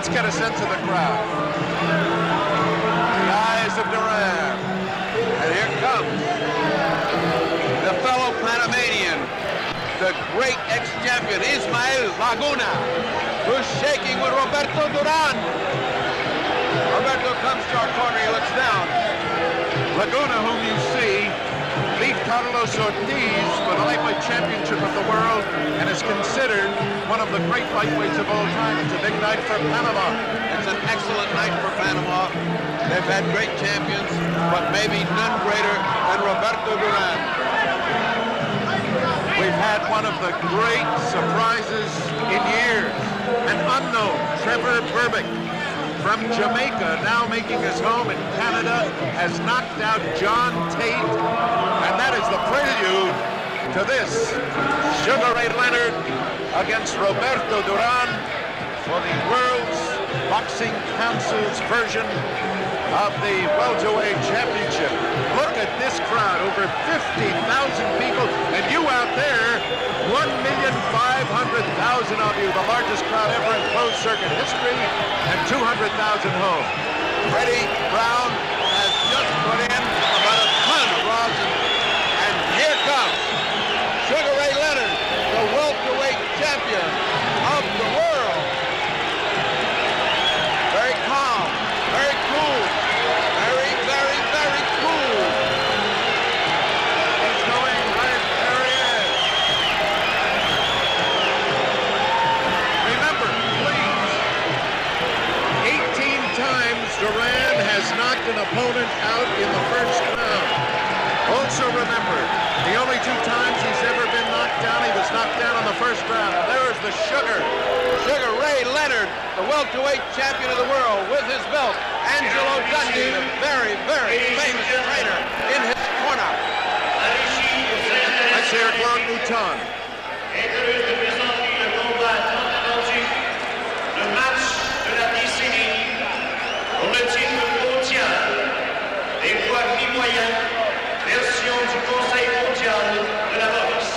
Let's get a sense of the crowd. The eyes of Duran. And here comes the fellow Panamanian, the great ex-champion Ismael Laguna, who's shaking with Roberto Duran. Roberto comes to our corner, he looks down. Laguna, whom you see, beat Carlos Ortiz for the lightweight championship of the world and is considered one of the great lightweights of all time. It's a big night for Panama. It's an excellent night for Panama. They've had great champions, but maybe none greater than Roberto Duran. We've had one of the great surprises in years, an unknown Trevor Berbick from Jamaica, now making his home in Canada, has knocked out John Tate, and that is the prelude to this. Sugar Ray Leonard against Roberto Duran for the World's Boxing Council's version of the welterweight championship. Look at this crowd, over 50,000 people, and you out there, 1,500,000 of you, the largest crowd ever in closed circuit history, and 200,000 home. Freddie Brown has just put in about a ton of rosin, and here comes Sugar Ray Leonard, the welterweight champion of the world. Very calm, very cool, very, very, very cool. He's going right, there he is. Remember, please, 18 times Duran has knocked an opponent out in the first round. Also remember, the only 2 times he's ever been knocked down, he was knocked down in the first round. And there is the Sugar Ray Leonard, the welterweight champion of the world, with his belt. Angelo Dundee, the very, very famous trainer, in his corner. Let's hear Claude Mouton. Le match de la décennie pour le titre mondial des poids mi-moyens, version du Conseil mondial de la boxe.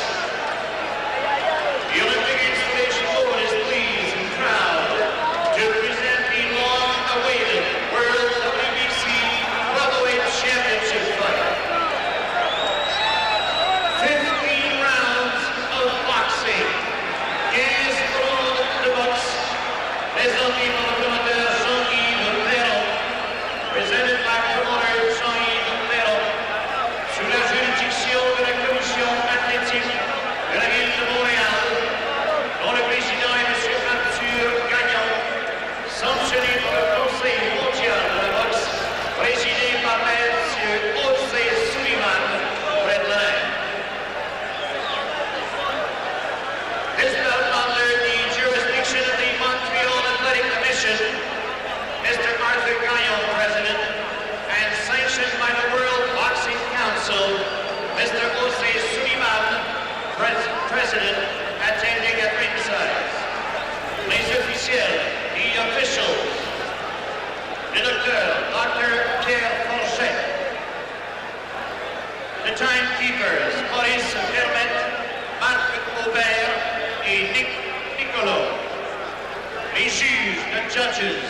The Olympic installation board is pleased and proud to present the long-awaited World WBC Welterweight Championship fight. 15 rounds of boxing. 15 rounds de boxe. Présenté par le promoteur Jean-Yves Roberto, presented by promoter Jean-Yves Roberto, sous la juridiction de la commission athlétique de la ville de Montréal, dont le président est M. Arthur Gagnon, sanctionné par le Conseil mondial de la boxe, présidé par M. José Sullivan, près de la reine. This belt under the jurisdiction of the Montreal Athletic Commission, Mr. Arthur Gagnon, President, and sanctioned by the World Boxing Council, Mr. José Sullivan, President, attending at ringside. Les officiels, the officials, le docteur, Dr. Pierre Forget, the timekeepers, Maurice Vermette, Marc Aubert, et Nick Nicolo. Les juges, the judges,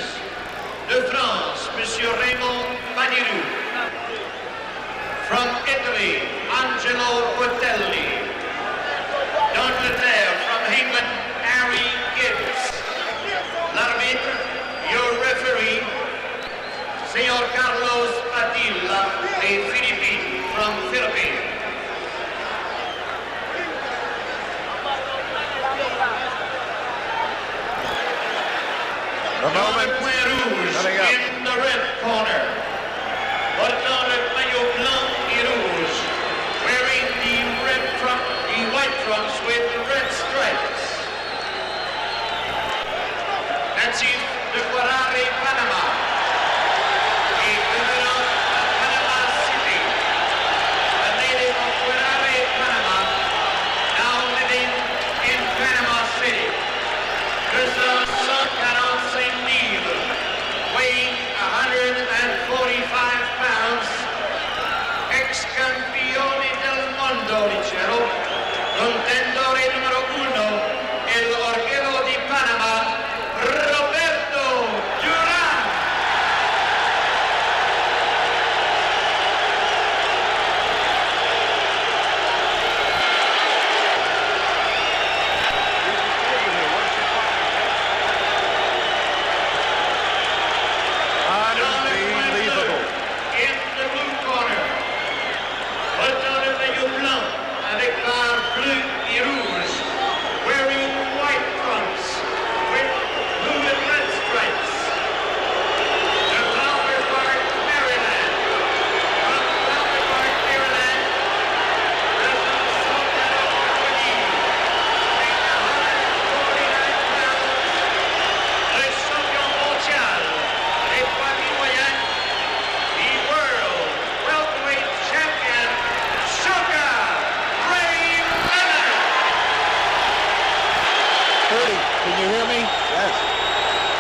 de France, Monsieur Raymond Manirou. From Italy, Angelo Rotelli. D'Angleterre, from England, Harry Gibbs. L'arbitre, your referee, Señor Carlos Padilla, des Philippines, from Philippines. The moment Point rouge coming up. in the red corner. Portant le maillot blanc et rouge, wearing the white trunks with red stripes. Natif de Guarare, Panama. Et devenant à Panama City. A native of Guarare, Panama, now living in Panama City. Pesant 145 livres, weighing 145 pounds, ex-campione del mondo, dicevo, contendore numero 1, el orguello di Panama, Roberto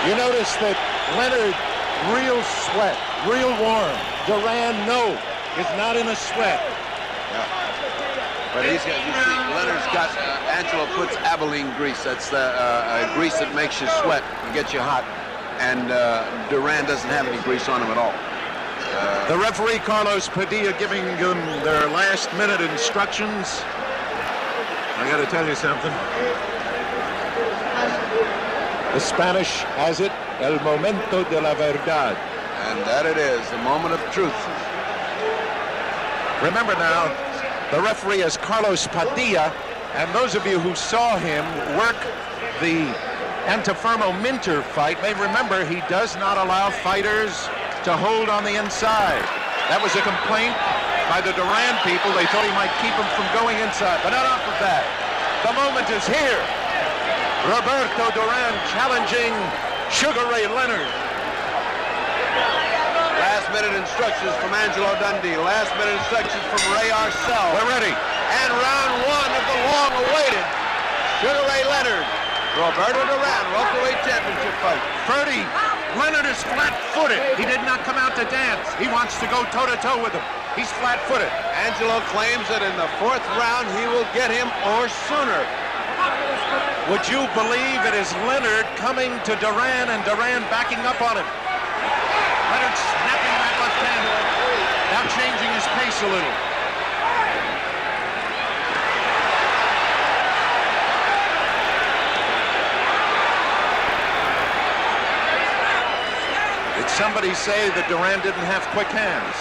You notice that Leonard, real sweat, real warm. Duran, no, is not in a sweat. Yeah. But he's got, you see, Leonard's got, Angelo puts Abilene grease. That's the grease that makes you sweat and gets you hot. And Duran doesn't have any grease on him at all. The referee, Carlos Padilla, giving them their last-minute instructions. I got to tell you something. The Spanish has it, el momento de la verdad. And that it is, the moment of truth. Remember now, the referee is Carlos Padilla, and those of you who saw him work the Antifermo Minter fight may remember he does not allow fighters to hold on the inside. That was a complaint by the Duran people. They thought he might keep him from going inside, but enough of that. The moment is here. Roberto Duran challenging Sugar Ray Leonard. Last-minute instructions from Angelo Dundee. Last-minute instructions from Ray Arcel. We're ready. And round one of the long-awaited Sugar Ray Leonard, Roberto Duran, welterweight championship fight. Ferdy, Leonard is flat-footed. He did not come out to dance. He wants to go toe-to-toe with him. He's flat-footed. Angelo claims that in the fourth round he will get him or sooner. Would you believe it is Leonard coming to Duran and Duran backing up on him? Leonard snapping that left hand, now changing his pace a little. Did somebody say that Duran didn't have quick hands?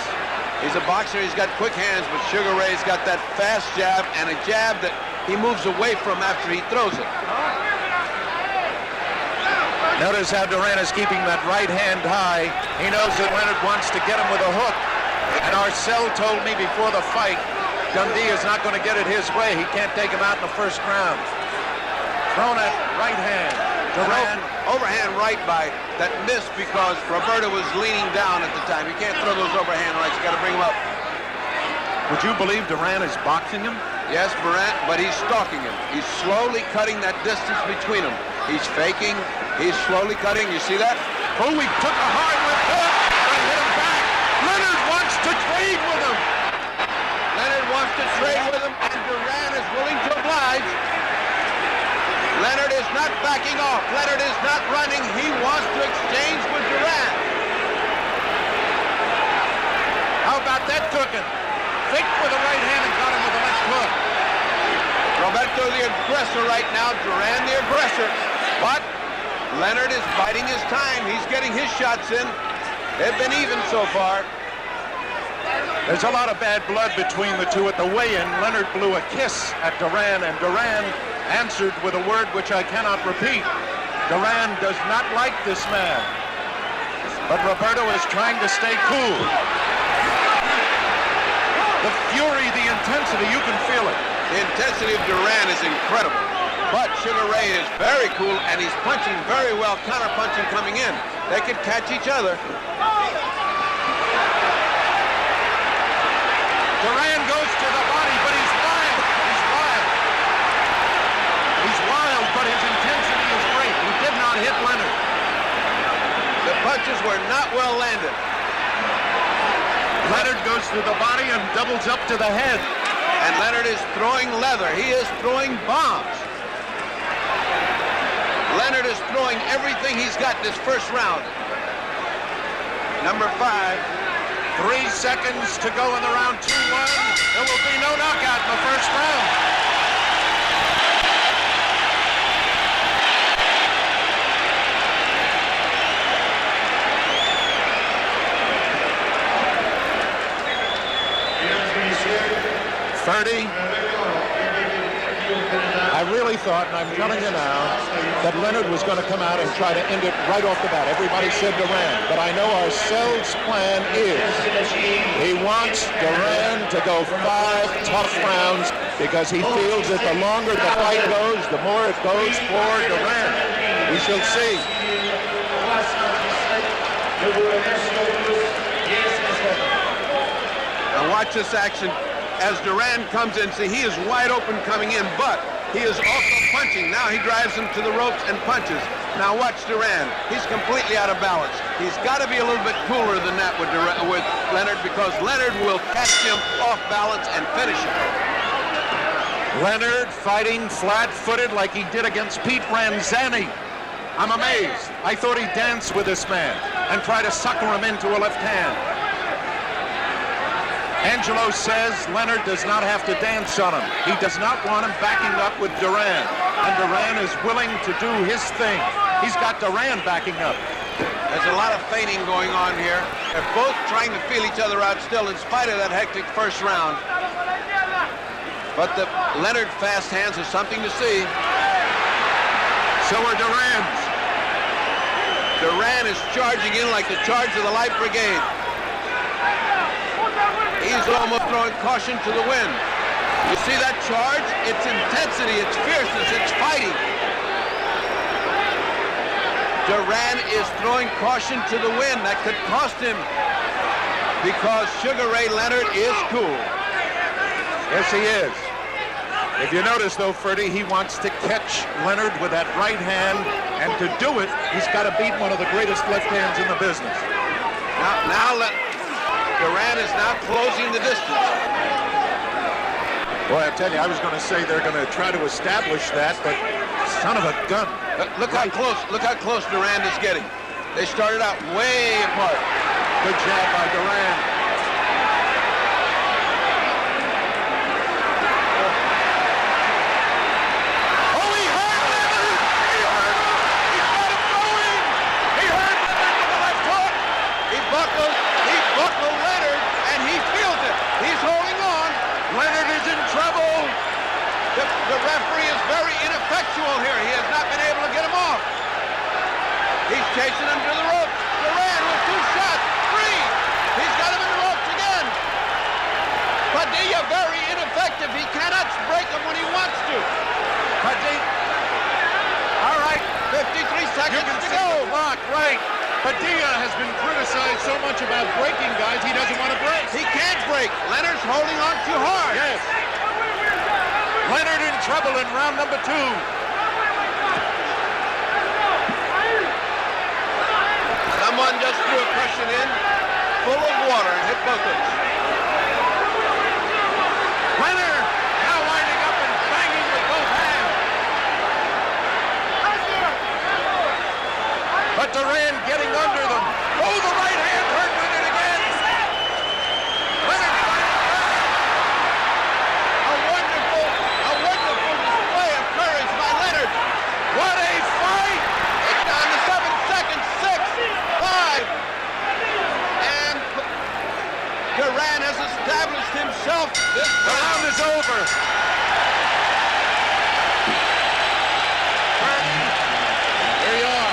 He's a boxer, he's got quick hands, but Sugar Ray's got that fast jab and a jab that he moves away from after he throws it. Notice how Duran is keeping that right hand high. He knows that Leonard wants to get him with a hook. And Arcel told me before the fight, Dundee is not going to get it his way. He can't take him out in the first round. Thrown at right hand. Duran. Overhand right by that missed because Roberto was leaning down at the time. You can't throw those overhand rights. You got to bring him up. Would you believe Duran is boxing him? Yes, Morant, but he's stalking him. He's slowly cutting that distance between them. He's faking. He's slowly cutting. You see that? Oh, he took a hard left hook and hit him back. Leonard wants to trade with him. Leonard wants to trade with him, and Duran is willing to oblige. Leonard is not backing off. Leonard is not running. He wants to exchange with Duran. How about that cooking? Faked with the right hand and got him with the left hook. Roberto the aggressor right now, Duran the aggressor. But Leonard is biding his time. He's getting his shots in. They've been even so far. There's a lot of bad blood between the two at the weigh-in. Leonard blew a kiss at Duran, and Duran answered with a word which I cannot repeat. Duran does not like this man. But Roberto is trying to stay cool. The fury, the intensity, you can feel it. The intensity of Duran is incredible. But Sugar Ray is very cool, and he's punching very well, counter-punching coming in. They could catch each other. Duran goes to the body, but he's wild. He's wild. He's wild, but his intensity is great. He did not hit Leonard. The punches were not well landed. Leonard goes to the body and doubles up to the head. And Leonard is throwing leather. He is throwing bombs. Leonard is throwing everything he's got this first round. Number 5. 3 seconds to go in the round 2-1. There will be no knockout in the first round. Ferdy, I really thought, and I'm telling you now, that Leonard was going to come out and try to end it right off the bat. Everybody said Duran, but I know Arcel's plan is he wants Duran to go 5 tough rounds because he feels that the longer the fight goes, the more it goes for Duran. We shall see. Now watch this action as Duran comes in. See, he is wide open coming in, but he is also punching. Now he drives him to the ropes and punches. Now watch Duran. He's completely out of balance. He's got to be a little bit cooler than that with Leonard, because Leonard will catch him off balance and finish him. Leonard fighting flat-footed like he did against Pete Ranzani. I'm amazed. I thought he'd dance with this man and try to sucker him into a left hand. Angelo says Leonard does not have to dance on him. He does not want him backing up with Duran. And Duran is willing to do his thing. He's got Duran backing up. There's a lot of feinting going on here. They're both trying to feel each other out still in spite of that hectic first round. But the Leonard fast hands are something to see. So are Duran's. Duran is charging in like the charge of the Light Brigade. He's almost throwing caution to the wind. You see that charge? It's intensity, it's fierceness, it's fighting. Duran is throwing caution to the wind. That could cost him, because Sugar Ray Leonard is cool. Yes, he is. If you notice, though, Ferdy, he wants to catch Leonard with that right hand, and to do it, he's got to beat one of the greatest left hands in the business. Now Duran is now closing the distance. Boy, I tell you, I was going to say they're going to try to establish that, but son of a gun. Look how close Duran is getting. They started out way apart. Good jab by Duran. Oh, he hurt Leonard! He hurt him! He got him going! He hurt Leonard with the left hook! He buckled Leonard, and he feels it. He's holding on. Leonard is in trouble! The referee is very ineffectual here. He has not been able to get him off. He's chasing him to the ropes. Duran with 2 shots. 3. He's got him in the ropes again. Padilla very ineffective. He cannot break him when he wants to. Padilla. All right, 53 seconds to go. Lock, right. Padilla has been criticized so much about breaking guys, he doesn't want to break. He can't break. Leonard's holding on too hard. Yes. Leonard in trouble in round number 2. Someone just threw a cushion in full of water and hit both of us. Leonard now winding up and banging with both hands. But Duran getting under them. Oh, the right hand hurt Leonard again. Leonard fighting back. A wonderful display of courage by Leonard. What a fight! It's down to 7 seconds. 6, 5, and Duran has established himself. This round is over. Here you are.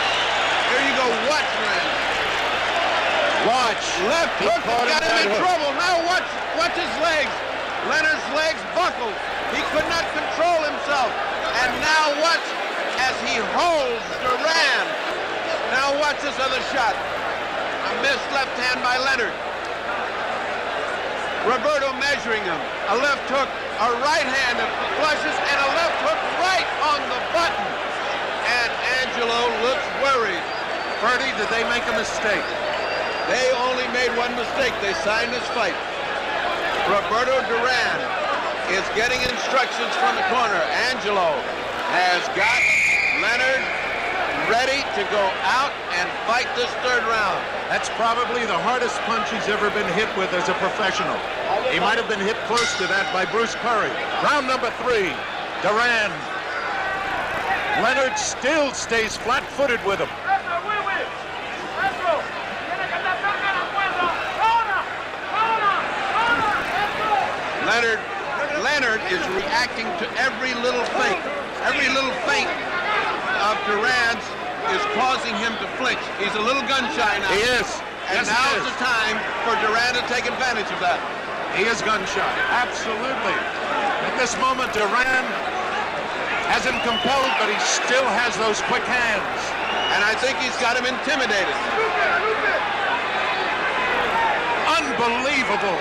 Here you go. Watch, man. Watch. Left hook got him in trouble. Now watch his legs. Leonard's legs buckled. He could not control himself. And now watch as he holds Duran. Now watch this other shot. A missed left hand by Leonard. Roberto measuring him. A left hook, a right hand that flushes, and a left hook right on the button. And Angelo looks worried. Ferdy, did they make a mistake? They only made one mistake. They signed this fight. Roberto Duran is getting instructions from the corner. Angelo has got Leonard ready to go out and fight this 3rd round. That's probably the hardest punch he's ever been hit with as a professional. He might have been hit close to that by Bruce Curry. Round number 3, Duran. Leonard still stays flat-footed with him. Leonard is reacting to every little feint. Every little feint of Duran's is causing him to flinch. He's a little gun-shy now. He is. And Yes, now's the time for Duran to take advantage of that. He is gun-shy. Absolutely. At this moment, Duran has him compelled, but he still has those quick hands. And I think he's got him intimidated. Unbelievable.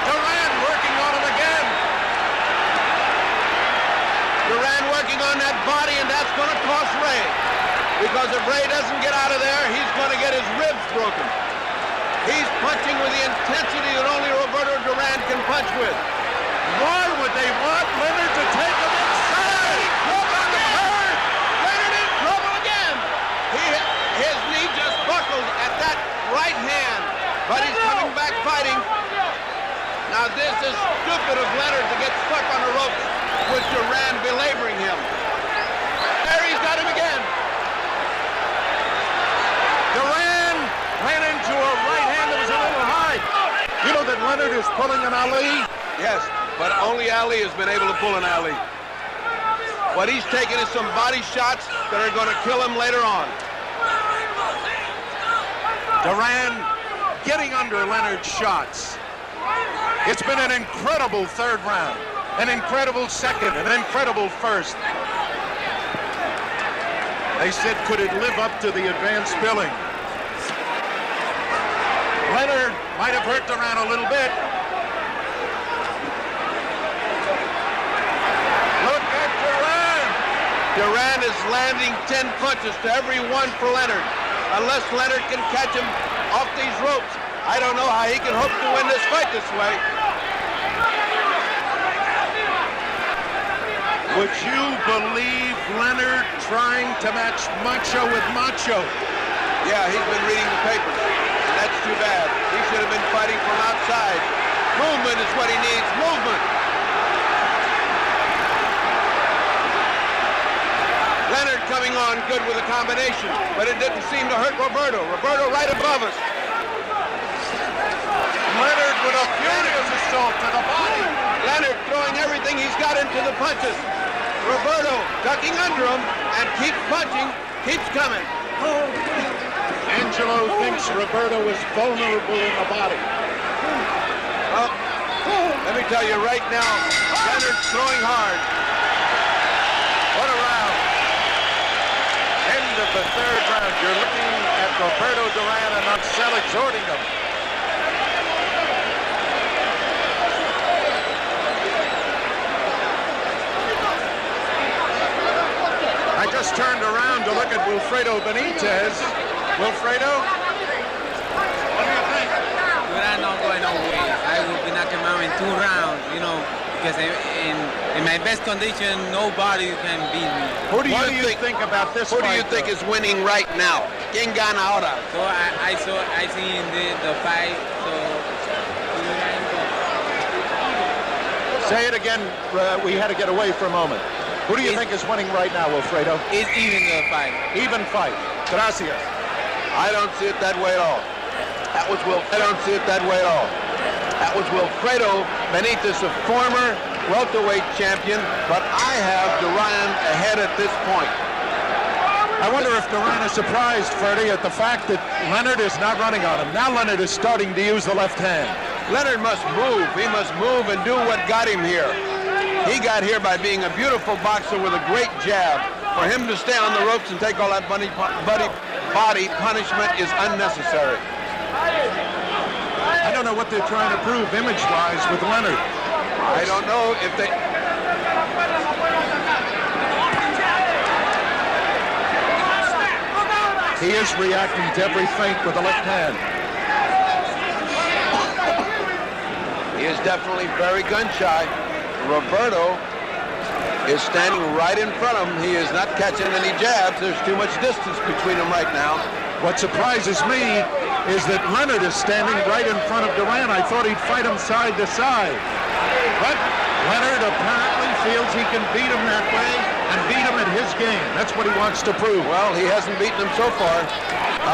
Duran working on him again. Duran working on that body, and that's going to cost Ray. because if Ray doesn't get out of there, he's going to get his ribs broken. He's punching with the intensity that only Roberto Duran can punch with. Why would they want Leonard to take him inside? Leonard in trouble again. His knee just buckled at that right hand, but he's coming back fighting. Now this is stupid of Leonard to get stuck on the ropes with Duran belaboring him. There he's got him again. Duran ran into a right hand that was a little high. You know that Leonard is pulling an Ali? Yes, but only Ali has been able to pull an Ali. What he's taking is some body shots that are going to kill him later on. Duran getting under Leonard's shots. It's been an incredible third round, an incredible second, an incredible first. They said, could it live up to the advanced billing? Leonard might have hurt Duran a little bit. Look at Duran. Duran is landing 10 punches to every one for Leonard. Unless Leonard can catch him off these ropes, I don't know how he can hope to win this fight this way. Would you believe Leonard trying to match Macho with Macho? Yeah, he's been reading the papers. And that's too bad. He should have been fighting from outside. Movement is what he needs. Movement. Leonard coming on good with a combination, but it didn't seem to hurt Roberto. Roberto right above us. Leonard with a furious assault to the body. Leonard throwing everything he's got into the punches. Roberto ducking under him and keeps punching, keeps coming. Angelo thinks Roberto is vulnerable in the body. Well, let me tell you right now, Leonard's throwing hard. What a round. End of the third round. You're looking at Roberto Duran and Marcel exhorting him. I just turned around to look at Wilfredo Benitez. Wilfredo, what do you think? Duran not going away. I will be knocking him out in 2 rounds, you know, because in my best condition, nobody can beat me. Who do you think about this Who fight? do you think is winning right now? ¿Quién gana ahora? So I see in the fight, so Say it again. We had to get away for a moment. Who do you think is winning right now, Wilfredo? it's even the fight. Even fight. Gracias. I don't see it that way at all. I don't see it that way at all. That was Wilfredo Benitez, a former welterweight champion, but I have Duran ahead at this point. I wonder if Duran is surprised, Freddie, at the fact that Leonard is not running on him. Now Leonard is starting to use the left hand. Leonard must move. He must move and do what got him here. He got here by being a beautiful boxer with a great jab. For him to stay on the ropes and take all that body punishment is unnecessary. I don't know what they're trying to prove image-wise with Leonard. I don't know if they... He is reacting to every feint with the left hand. He is definitely very gun-shy. Roberto is standing right in front of him. He is not catching any jabs. There's too much distance between them right now. What surprises me is that Leonard is standing right in front of Duran. I thought he'd fight him side to side. But Leonard apparently feels he can beat him that way and beat him at his game. That's what he wants to prove. Well, he hasn't beaten him so far.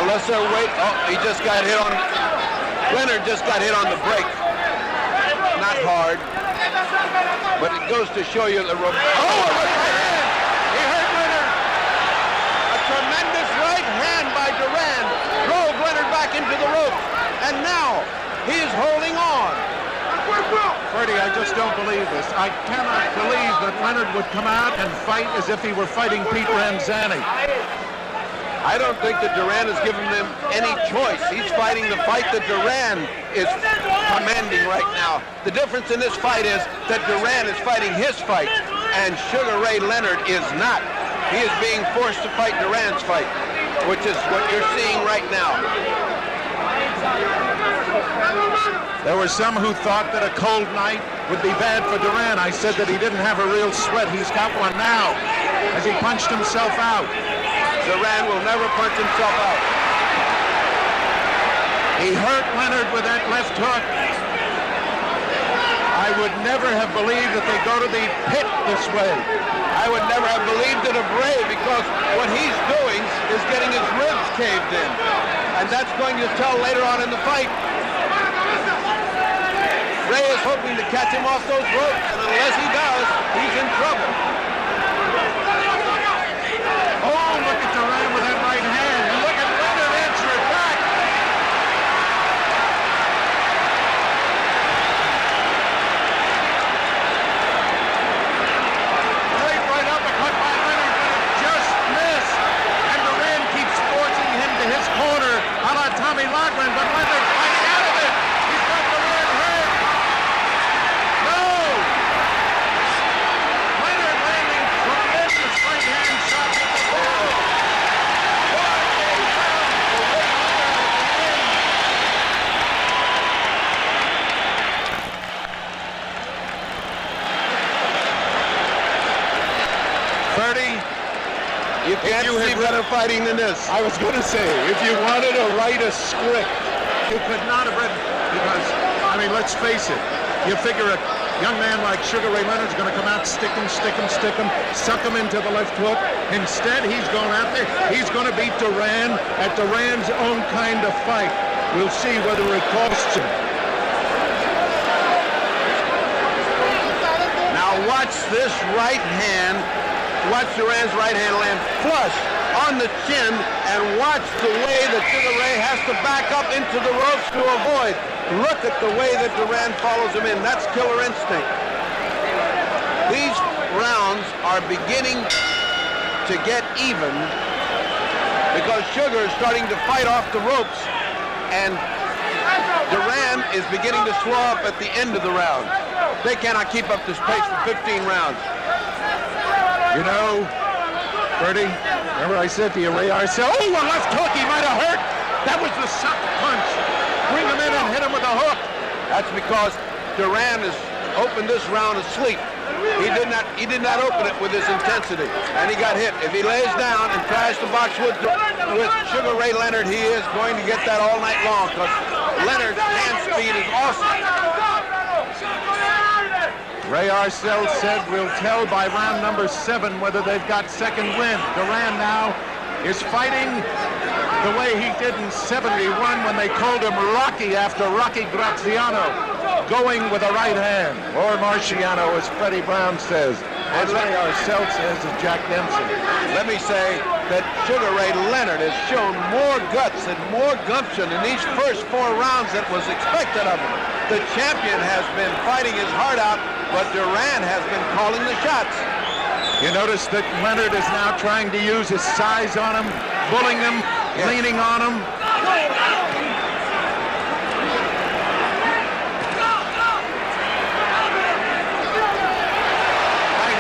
Unless they're waiting. Oh, he just got hit on... Leonard just got hit on the break. Not hard. But it goes to show you that Roberto... Oh, a right hand! He hurt Leonard! A tremendous right hand by Duran drove Leonard back into the ropes. And now, he is holding on. Freddie, I just don't believe this. I cannot believe that Leonard would come out and fight as if he were fighting Pete Ramzani. I don't think that Duran has given them any choice. He's fighting the fight that Duran is commanding right now. The difference in this fight is that Duran is fighting his fight, and Sugar Ray Leonard is not. He is being forced to fight Duran's fight. which is what you're seeing right now. There were some who thought that a cold night would be bad for Duran. I said that he didn't have a real sweat. He's got one now as he punched himself out. Duran will never punch himself out. He hurt Leonard with that left hook. I would never have believed that they go to the pit this way. I would never have believed it of Ray, because what he's doing is getting his ribs caved in. And that's going to tell later on in the fight. Ray is hoping to catch him off those ropes, and unless he does, he's in trouble. Oh, look at Duran with that right hand. And look at Leonard answer it back. Right uppercut by Leonard, but it just missed. And Duran keeps forcing him to his corner, a la Tommy Loughran, but Leonard fighting out of it. He's got Duran hurt. No! Leonard landing tremendous right hand shot with the ball. You can't see better fighting than this. I was going to say, if you wanted to write a script, you could not have written, because, I mean, let's face it, you figure a young man like Sugar Ray Leonard's going to come out, stick him, suck him into the left hook. Instead, he's going out there. He's going to beat Duran at Duran's own kind of fight. We'll see whether it costs him. Now watch this right hand. Watch Duran's right hand land flush on the chin, and watch the way that Sugar Ray has to back up into the ropes to avoid. Look at the way that Duran follows him in. That's killer instinct. These rounds are beginning to get even because Sugar is starting to fight off the ropes, and Duran is beginning to slow up at the end of the round. They cannot keep up this pace for 15 rounds. You know, Bertie, remember I said to you, Ray Arcel, oh, a left hook, he might have hurt. That was the sucker punch. Bring him in and hit him with a hook. That's because Duran has opened this round asleep. He did not open it with his intensity, and he got hit. If he lays down and tries to box with Sugar Ray Leonard, he is going to get that all night long, because Leonard's hand speed is awesome. Ray Arcel said we'll tell by round number 7 whether they've got second wind. Duran now is fighting the way he did in 71 when they called him Rocky after Rocky Graziano, going with a right hand. Or Marciano, as Freddie Brown says. As Ray Arcel says of Jack Dempsey. Let me say that Sugar Ray Leonard has shown more guts and more gumption in these first 4 rounds than was expected of him. The champion has been fighting his heart out, but Duran has been calling the shots. You notice that Leonard is now trying to use his size on him, bullying him, leaning on him. Right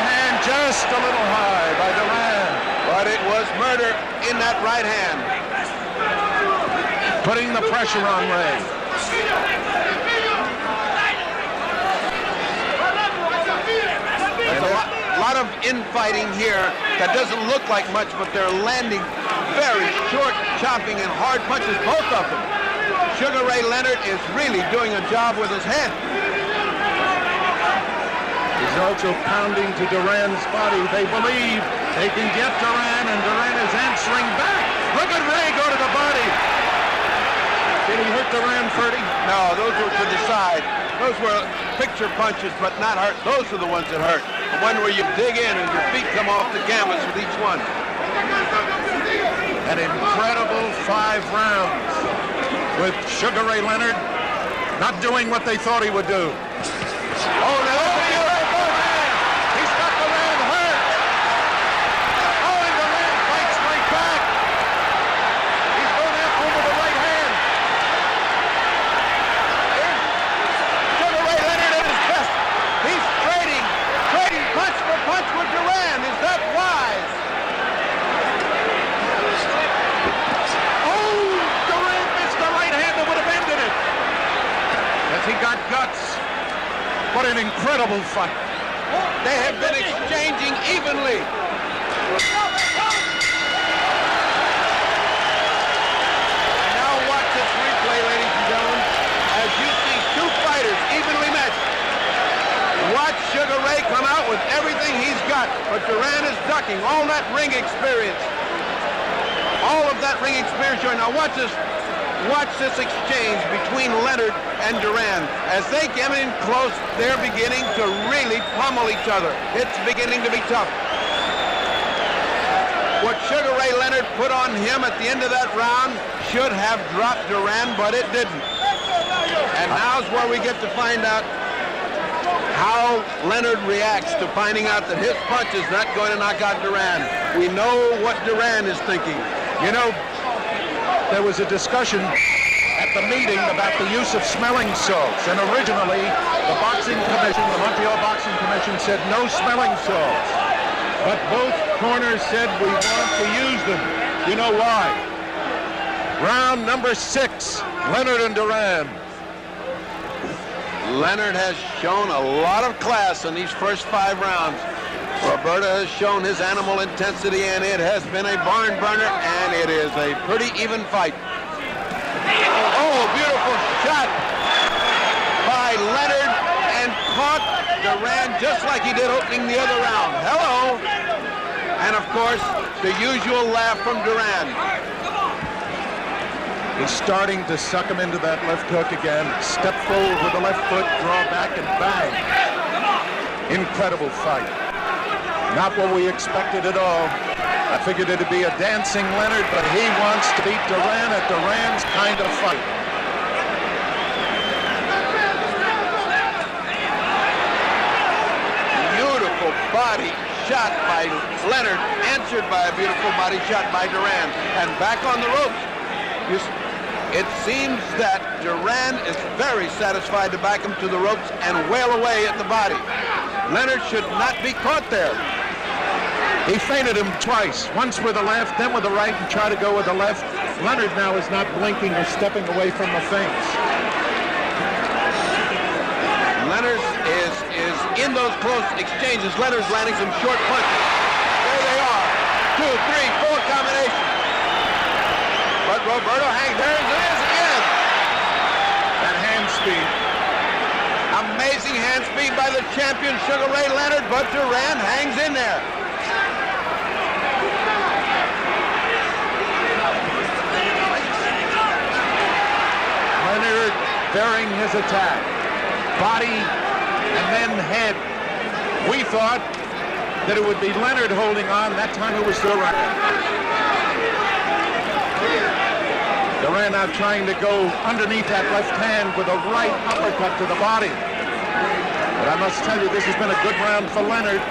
hand just a little high by Duran. But it was murder in that right hand. Putting the pressure on Ray. A lot of infighting here that doesn't look like much, but they're landing very short, chopping, and hard punches, both of them. Sugar Ray Leonard is really doing a job with his head. He's also pounding to Duran's body. They believe they can get Duran, and Duran is answering back. Look at Ray go to the body. Did he hurt Duran, Ferdy? No, those were to the side. Those were picture punches, but not hurt. Those are the ones that hurt. The one where you dig in and your feet come off the canvas with each one. An incredible 5 rounds with Sugar Ray Leonard not doing what they thought he would do. Oh, no! He's got Duran hurt! Oh, and Duran fights right back! He's going after him with the right hand! Sugar Ray Leonard at his best. He's trading punch for punch with Duran. Is that wise? What an incredible fight. They have been exchanging evenly. Now watch this replay, ladies and gentlemen, as you see two fighters evenly matched. Watch Sugar Ray come out with everything he's got, but Duran is ducking all that ring experience. All of that ring experience. Now watch this exchange between Leonard and Duran. As they get in close, they're beginning to really pummel each other. It's beginning to be tough. What Sugar Ray Leonard put on him at the end of that round should have dropped Duran, but it didn't. And now's where we get to find out how Leonard reacts to finding out that his punch is not going to knock out Duran. We know what Duran is thinking. You know, there was a discussion at the meeting about the use of smelling salts, and originally the boxing commission, the Montreal Boxing Commission, said no smelling salts. But both corners said we want to use them. You know why? Round number 6, Leonard and Duran. Leonard has shown a lot of class in these first 5 rounds. Roberto has shown his animal intensity, and it has been a barn burner, and it is a pretty even fight. Oh, beautiful shot by Leonard, and caught Duran just like he did opening the other round. Hello. And of course, the usual laugh from Duran. He's starting to suck him into that left hook again. Step forward with the left foot, draw back, and bang. Incredible fight. Not what we expected at all. I figured it'd be a dancing Leonard, but he wants to beat Duran at Duran's kind of fight. Beautiful body shot by Leonard, answered by a beautiful body shot by Duran. And back on the ropes. It seems that Duran is very satisfied to back him to the ropes and wail away at the body. Leonard should not be caught there. He feinted him twice, once with the left, then with the right, and tried to go with the left. Leonard now is not blinking or stepping away from the feints. Leonard is in those close exchanges. Leonard's landing some short punches. There they are. 2, 3, 4 combinations. But Roberto hangs. There it is again. That hand speed. Amazing hand speed by the champion, Sugar Ray Leonard, but Duran hangs in there. Leonard varying his attack. Body and then head. We thought that it would be Leonard holding on. That time it was Duran. Duran now trying to go underneath that left hand with a right uppercut to the body. But I must tell you, this has been a good round for Leonard.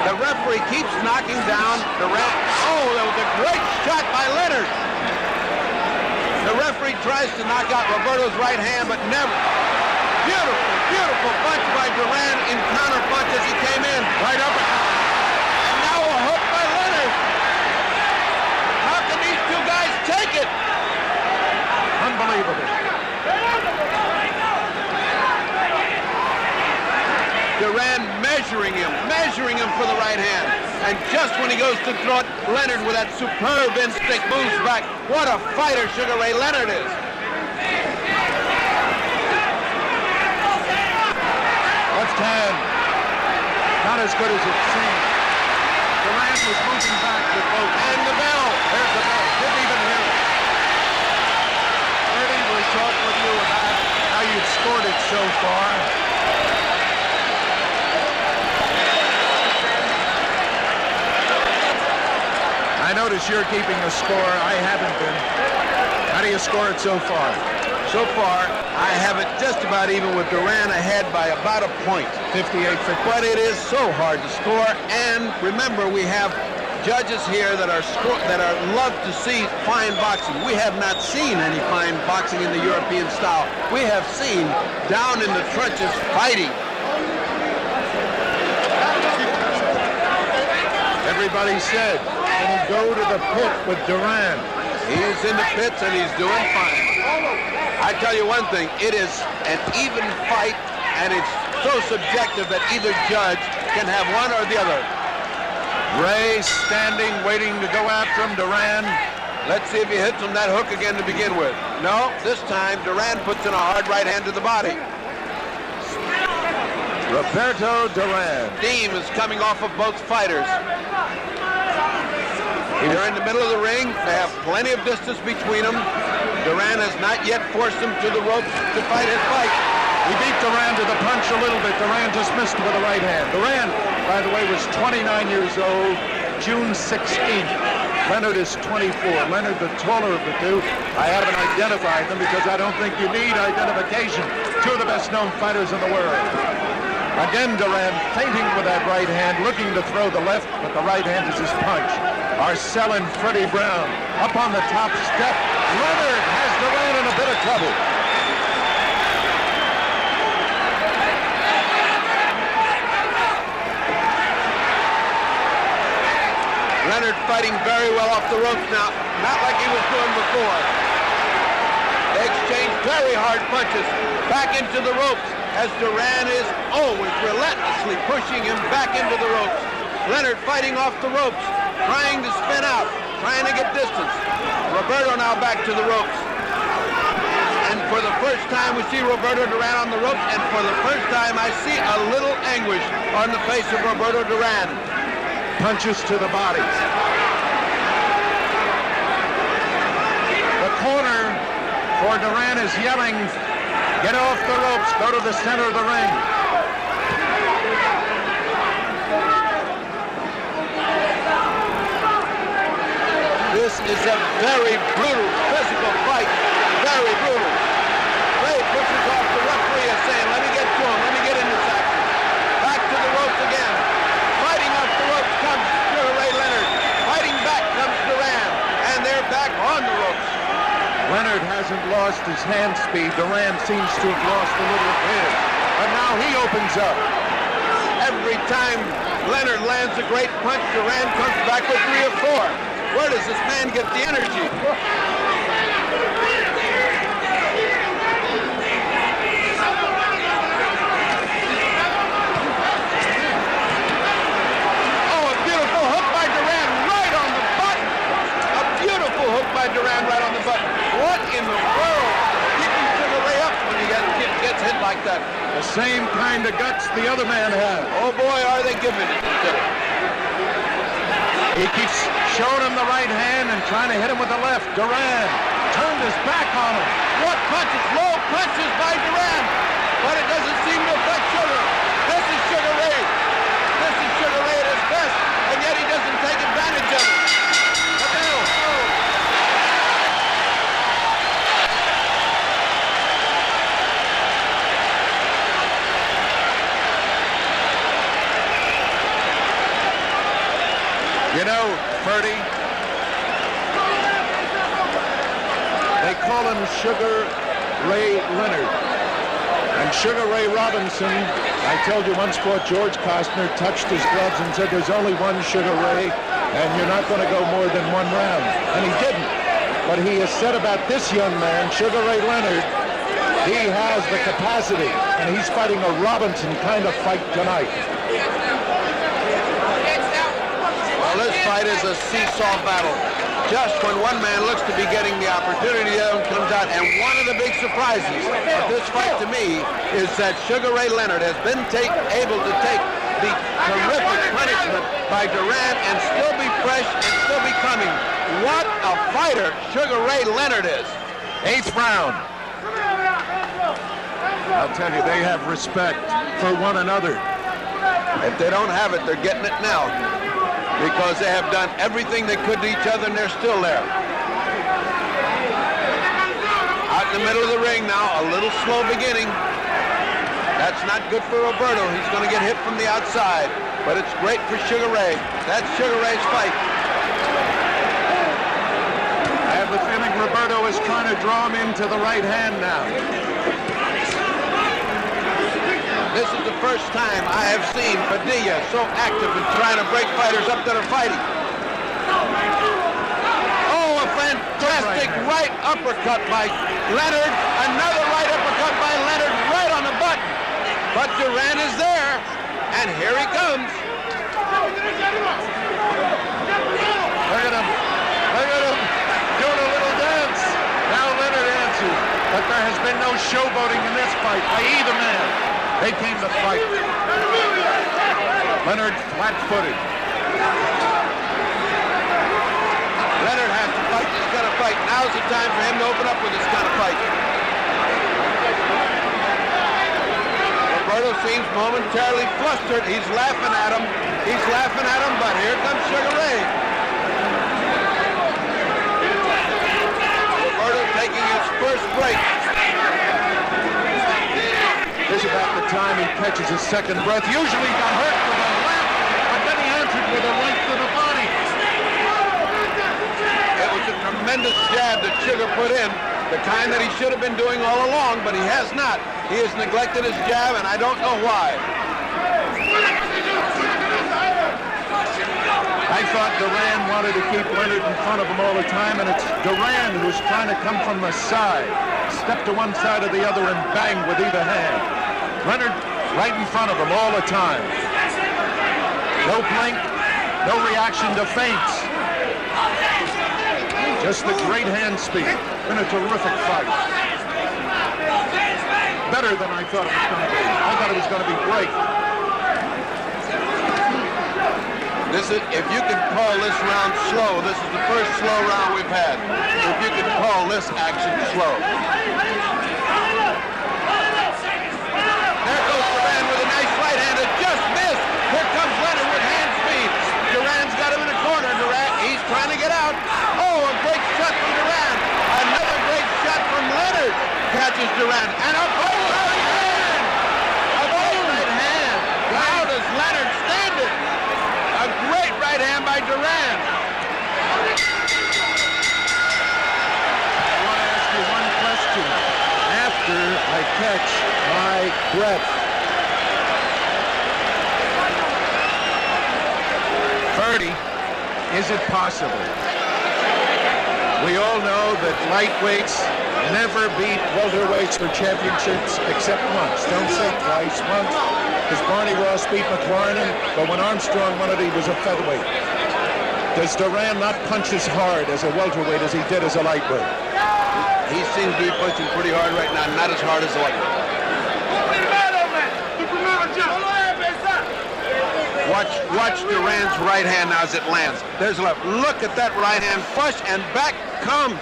The referee keeps knocking down Duran. Oh, that was a great shot by Leonard. The referee tries to knock out Roberto's right hand, but never. Beautiful, beautiful punch by Duran in counter punch as he came in. Right uppercut. And now a hook by Leonard. How can these two guys take it? Unbelievable. Duran measuring him for the right hand. And just when he goes to throw it, Leonard with that superb instinct moves back. What a fighter Sugar Ray Leonard is. Left hand. Not as good as it seemed. Duran was moving back with both. And the bell. There's the bell. Didn't even hear it. Eddie will talk with you about how you've scored it so far. I notice you're keeping a score. I haven't been. How do you score it so far? So far, I have it just about even with Duran ahead by about a point. 58-50. But it is so hard to score. And remember, we have judges here that are love to see fine boxing. We have not seen any fine boxing in the European style. We have seen down in the trenches fighting. Everybody said, and go to the pit with Duran. He's in the pits and he's doing fine. I tell you one thing, it is an even fight, and it's so subjective that either judge can have one or the other. Ray standing, waiting to go after him. Duran. Let's see if he hits him that hook again to begin with. No, this time Duran puts in a hard right hand to the body. Roberto Duran. Steam is coming off of both fighters. They're in the middle of the ring. They have plenty of distance between them. Duran has not yet forced him to the ropes to fight his fight. He beat Duran to the punch a little bit. Duran just missed with the right hand. Duran, by the way, was 29 years old, June 16th. Leonard is 24. Leonard, the taller of the two. I haven't identified them because I don't think you need identification. Two of the best-known fighters in the world. Again, Duran feinting with that right hand, looking to throw the left, but the right hand is his punch. Arcel and Freddie Brown up on the top step. Leonard has Duran in a bit of trouble. Leonard fighting very well off the ropes now, not like he was doing before. They exchange very hard punches back into the ropes as Duran is always relentlessly pushing him back into the ropes. Leonard fighting off the ropes, trying to spin out, trying to get distance. Roberto now back to the ropes. And for the first time we see Roberto Duran on the ropes, and for the first time I see a little anguish on the face of Roberto Duran. Punches to the body. The corner for Duran is yelling, get off the ropes, go to the center of the ring. This is a very brutal physical fight, very brutal. Ray pushes off the referee and saying, let me get to him, let me get in this action. Back to the ropes again. Fighting off the ropes comes Ray Leonard. Fighting back comes Duran, and they're back on the ropes. Leonard hasn't lost his hand speed. Duran seems to have lost a little of his. But now he opens up. Every time Leonard lands a great punch, Duran comes back with 3 or 4. Where does this man get the energy? Duran right on the button. What in the world? Keeping Sugar Ray up when he gets hit like that. The same kind of guts the other man has. Oh boy, are they giving it to him. He keeps showing him the right hand and trying to hit him with the left. Duran turned his back on him. What punches? Low punches by Duran. But it doesn't seem to affect Sugar. This is Sugar Ray. This is Sugar Ray at his best, and yet he doesn't take advantage of it. You know, Ferdy, they call him Sugar Ray Leonard. And Sugar Ray Robinson, I told you once, fought George Costner, touched his gloves and said, there's only one Sugar Ray, and you're not going to go more than 1 round. And he didn't. But he has said about this young man, Sugar Ray Leonard, he has the capacity, and he's fighting a Robinson kind of fight tonight. This fight is a seesaw battle. Just when one man looks to be getting the opportunity, the other one comes out. And one of the big surprises of this fight to me is that Sugar Ray Leonard has been able to take the terrific punishment by Duran and still be fresh and still be coming. What a fighter Sugar Ray Leonard is. 8th round. I'll tell you, they have respect for one another. If they don't have it, they're getting it now, because they have done everything they could to each other, and they're still there. Out in the middle of the ring now, a little slow beginning. That's not good for Roberto. He's going to get hit from the outside, but it's great for Sugar Ray. That's Sugar Ray's fight. I have the feeling Roberto is trying to draw him into the right hand now. This is the first time I have seen Padilla so active in trying to break fighters up that are fighting. Oh, a fantastic Fantastic right uppercut by Leonard. Another right uppercut by Leonard right on the button. But Duran is there, and here he comes. Look at him. Look at him doing a little dance. Now Leonard answers. But there has been no showboating in this fight by either man. They came to fight. Leonard flat-footed. Leonard has to fight this kind of fight. Now's the time for him to open up with this kind of fight. Roberto seems momentarily flustered. He's laughing at him. He's laughing at him, but here comes Sugar Ray. Roberto taking his first break. This is about the time he catches his second breath. Usually he got hurt with a left, but then he answered with a right to the body. It was a tremendous jab that Sugar put in, the kind that he should have been doing all along, but he has not. He has neglected his jab, and I don't know why. I thought Duran wanted to keep Leonard in front of him all the time, and it's Duran who's trying to come from the side. Step to one side or the other and bang with either hand. Leonard right in front of him all the time. No blink, no reaction to feints. Just the great hand speed. Been a terrific fight. Better than I thought it was going to be. I thought it was going to be great. This is, if you can call this round slow, this is the first slow round we've had. If you can call this action slow. There goes Duran with a nice right hand that just missed. Here comes Leonard with hand speed. Duran's got him in the corner. Duran, he's trying to get out. Oh, a great shot from Duran. Another great shot from Leonard. Catches Duran. And a great right hand. A great right hand. How does Leonard stand it? A great right hand by Duran. I want to ask you one question. After I catch my breath, 30, is it possible? We all know that lightweights never beat welterweights for championships except once. Don't say twice, once. Because Barney Ross beat McLaren, but when Armstrong won it, he was a featherweight. Does Duran not punch as hard as a welterweight as he did as a lightweight? He seems to be punching pretty hard right now, not as hard as a lightweight. Watch Duran's right hand now as it lands. There's a left. Look at that right hand flush, and back comes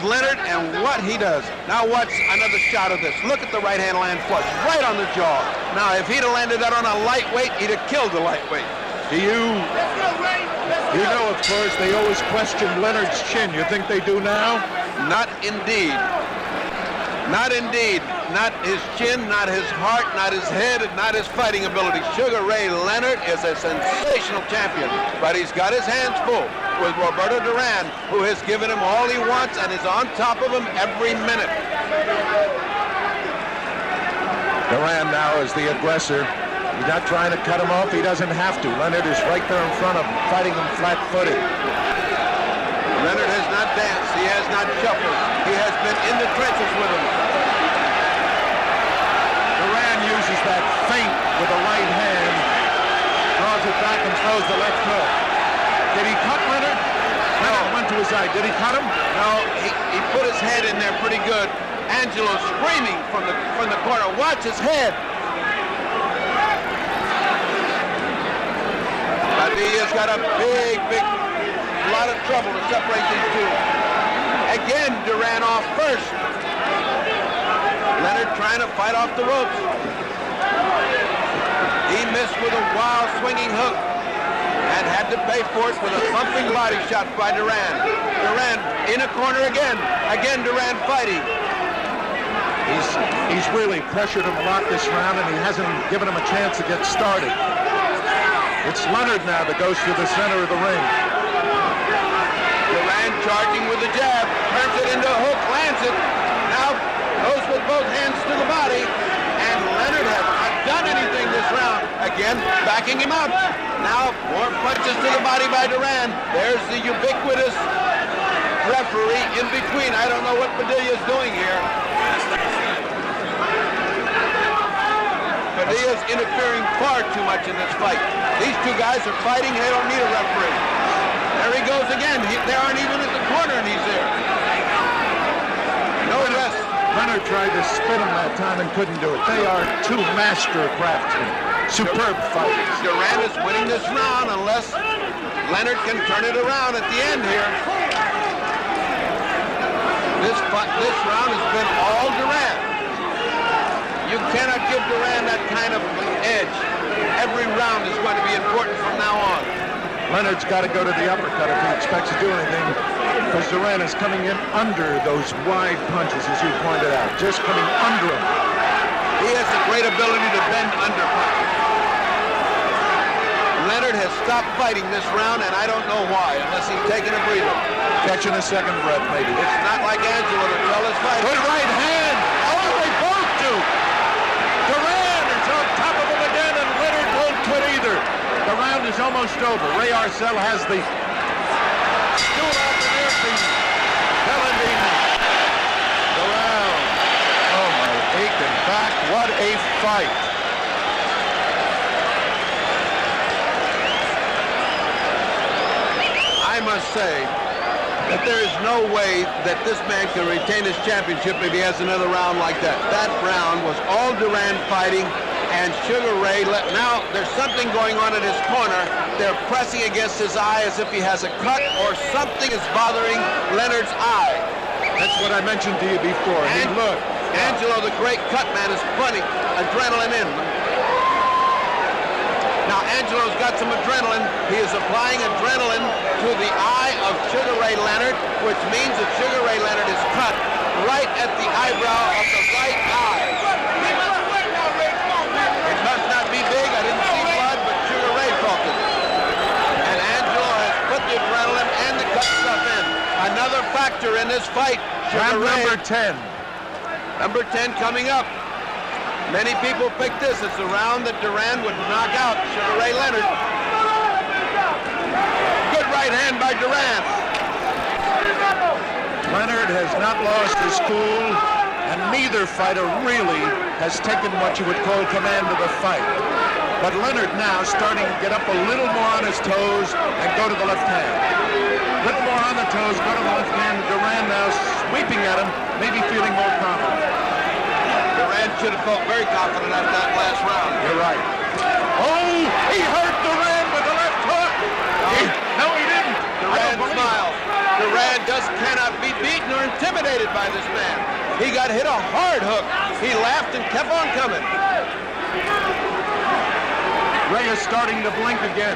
Leonard, and what he does. Now watch another shot of this. Look at the right hand land flush, right on the jaw. Now, if he'd have landed that on a lightweight, he'd have killed the lightweight. You know, of course, they always question Leonard's chin. You think they do now? Not indeed. Not indeed. Not his chin, not his heart, not his head, and not his fighting ability. Sugar Ray Leonard is a sensational champion, but he's got his hands full with Roberto Duran, who has given him all he wants and is on top of him every minute. Duran now is the aggressor. He's not trying to cut him off. He doesn't have to. Leonard is right there in front of him, fighting him flat-footed. Leonard has not danced. He has not shuffled. He has been in the trenches with him. Duran uses that feint with the right hand, draws it back and throws the left hook. Did he cut Leonard? No. Leonard went to his eye. Did he cut him? No, he put his head in there pretty good. Angelo screaming from the corner. Watch his head. Padilla's got a big lot of trouble to separate these two. Again, Duran off first. Leonard trying to fight off the ropes. He missed with a wild swinging hook and had to pay for it with a thumping body shot by Duran. Duran in a corner again. Again, Duran fighting. He's really pressured him a lot this round, and he hasn't given him a chance to get started. It's Leonard now that goes to the center of the ring. Duran charging with the jab, turns it into a hook, lands it. Now goes with both hands to the body, and Leonard has not done anything this round. Again, backing him up. Now more punches to the body by Duran. There's the ubiquitous in between. I don't know what Padilla's doing here. Padilla's interfering far too much in this fight. These two guys are fighting. They don't need a referee. There he goes again. They aren't even at the corner, and he's there. No rest. Leonard tried to spin him that time and couldn't do it. They are two master craftsmen. Superb fighters. Duran is winning this round unless Leonard can turn it around at the end here. This round has been all Duran. You cannot give Duran that kind of edge. Every round is going to be important from now on. Leonard's got to go to the uppercut if he expects to do anything, because Duran is coming in under those wide punches, as you pointed out, just coming under him. He has a great ability to bend under punches. Leonard has stopped fighting this round, and I don't know why, unless he's taking a breather. Catching a second breath, maybe. It's not like Angelo to tell his fight. Good right hand. Oh, they both do. Duran is on top of him again, and Leonard won't quit either. The round is almost over. Ray Arcel has the stool off the earpiece, telling the round. Oh, my aching back. What a fight. I must say that there is no way that this man can retain his championship if he has another round like that. That round was all Duran fighting, and Sugar Ray, now there's something going on in his corner. They're pressing against his eye as if he has a cut or something is bothering Leonard's eye. That's what I mentioned to you before. And look, Angelo, the great cut man, is putting adrenaline in. Now Angelo's got some adrenaline. He is applying adrenaline to the eye of Sugar Ray Leonard, which means that Sugar Ray Leonard is cut right at the eyebrow of the right eye. It must not be big. I didn't see blood, but Sugar Ray felt it. And Angelo has put the adrenaline and the cut stuff in. Another factor in this fight. round number 10. Number 10 coming up. Many people picked this as the round that Duran would knock out Sugar Ray Leonard. Good right hand by Duran. Leonard has not lost his cool, and neither fighter really has taken what you would call command of the fight. But Leonard now starting to get up a little more on his toes and go to the left hand. A little more on the toes, go to the left hand. Duran now sweeping at him, maybe feeling more confident. Duran should have felt very confident after that last round. You're right. Oh, he hurt Duran with the left hook. No, he didn't. Duran smiled. Duran just cannot be beaten or intimidated by this man. He got hit a hard hook. He laughed and kept on coming. Ray is starting to blink again.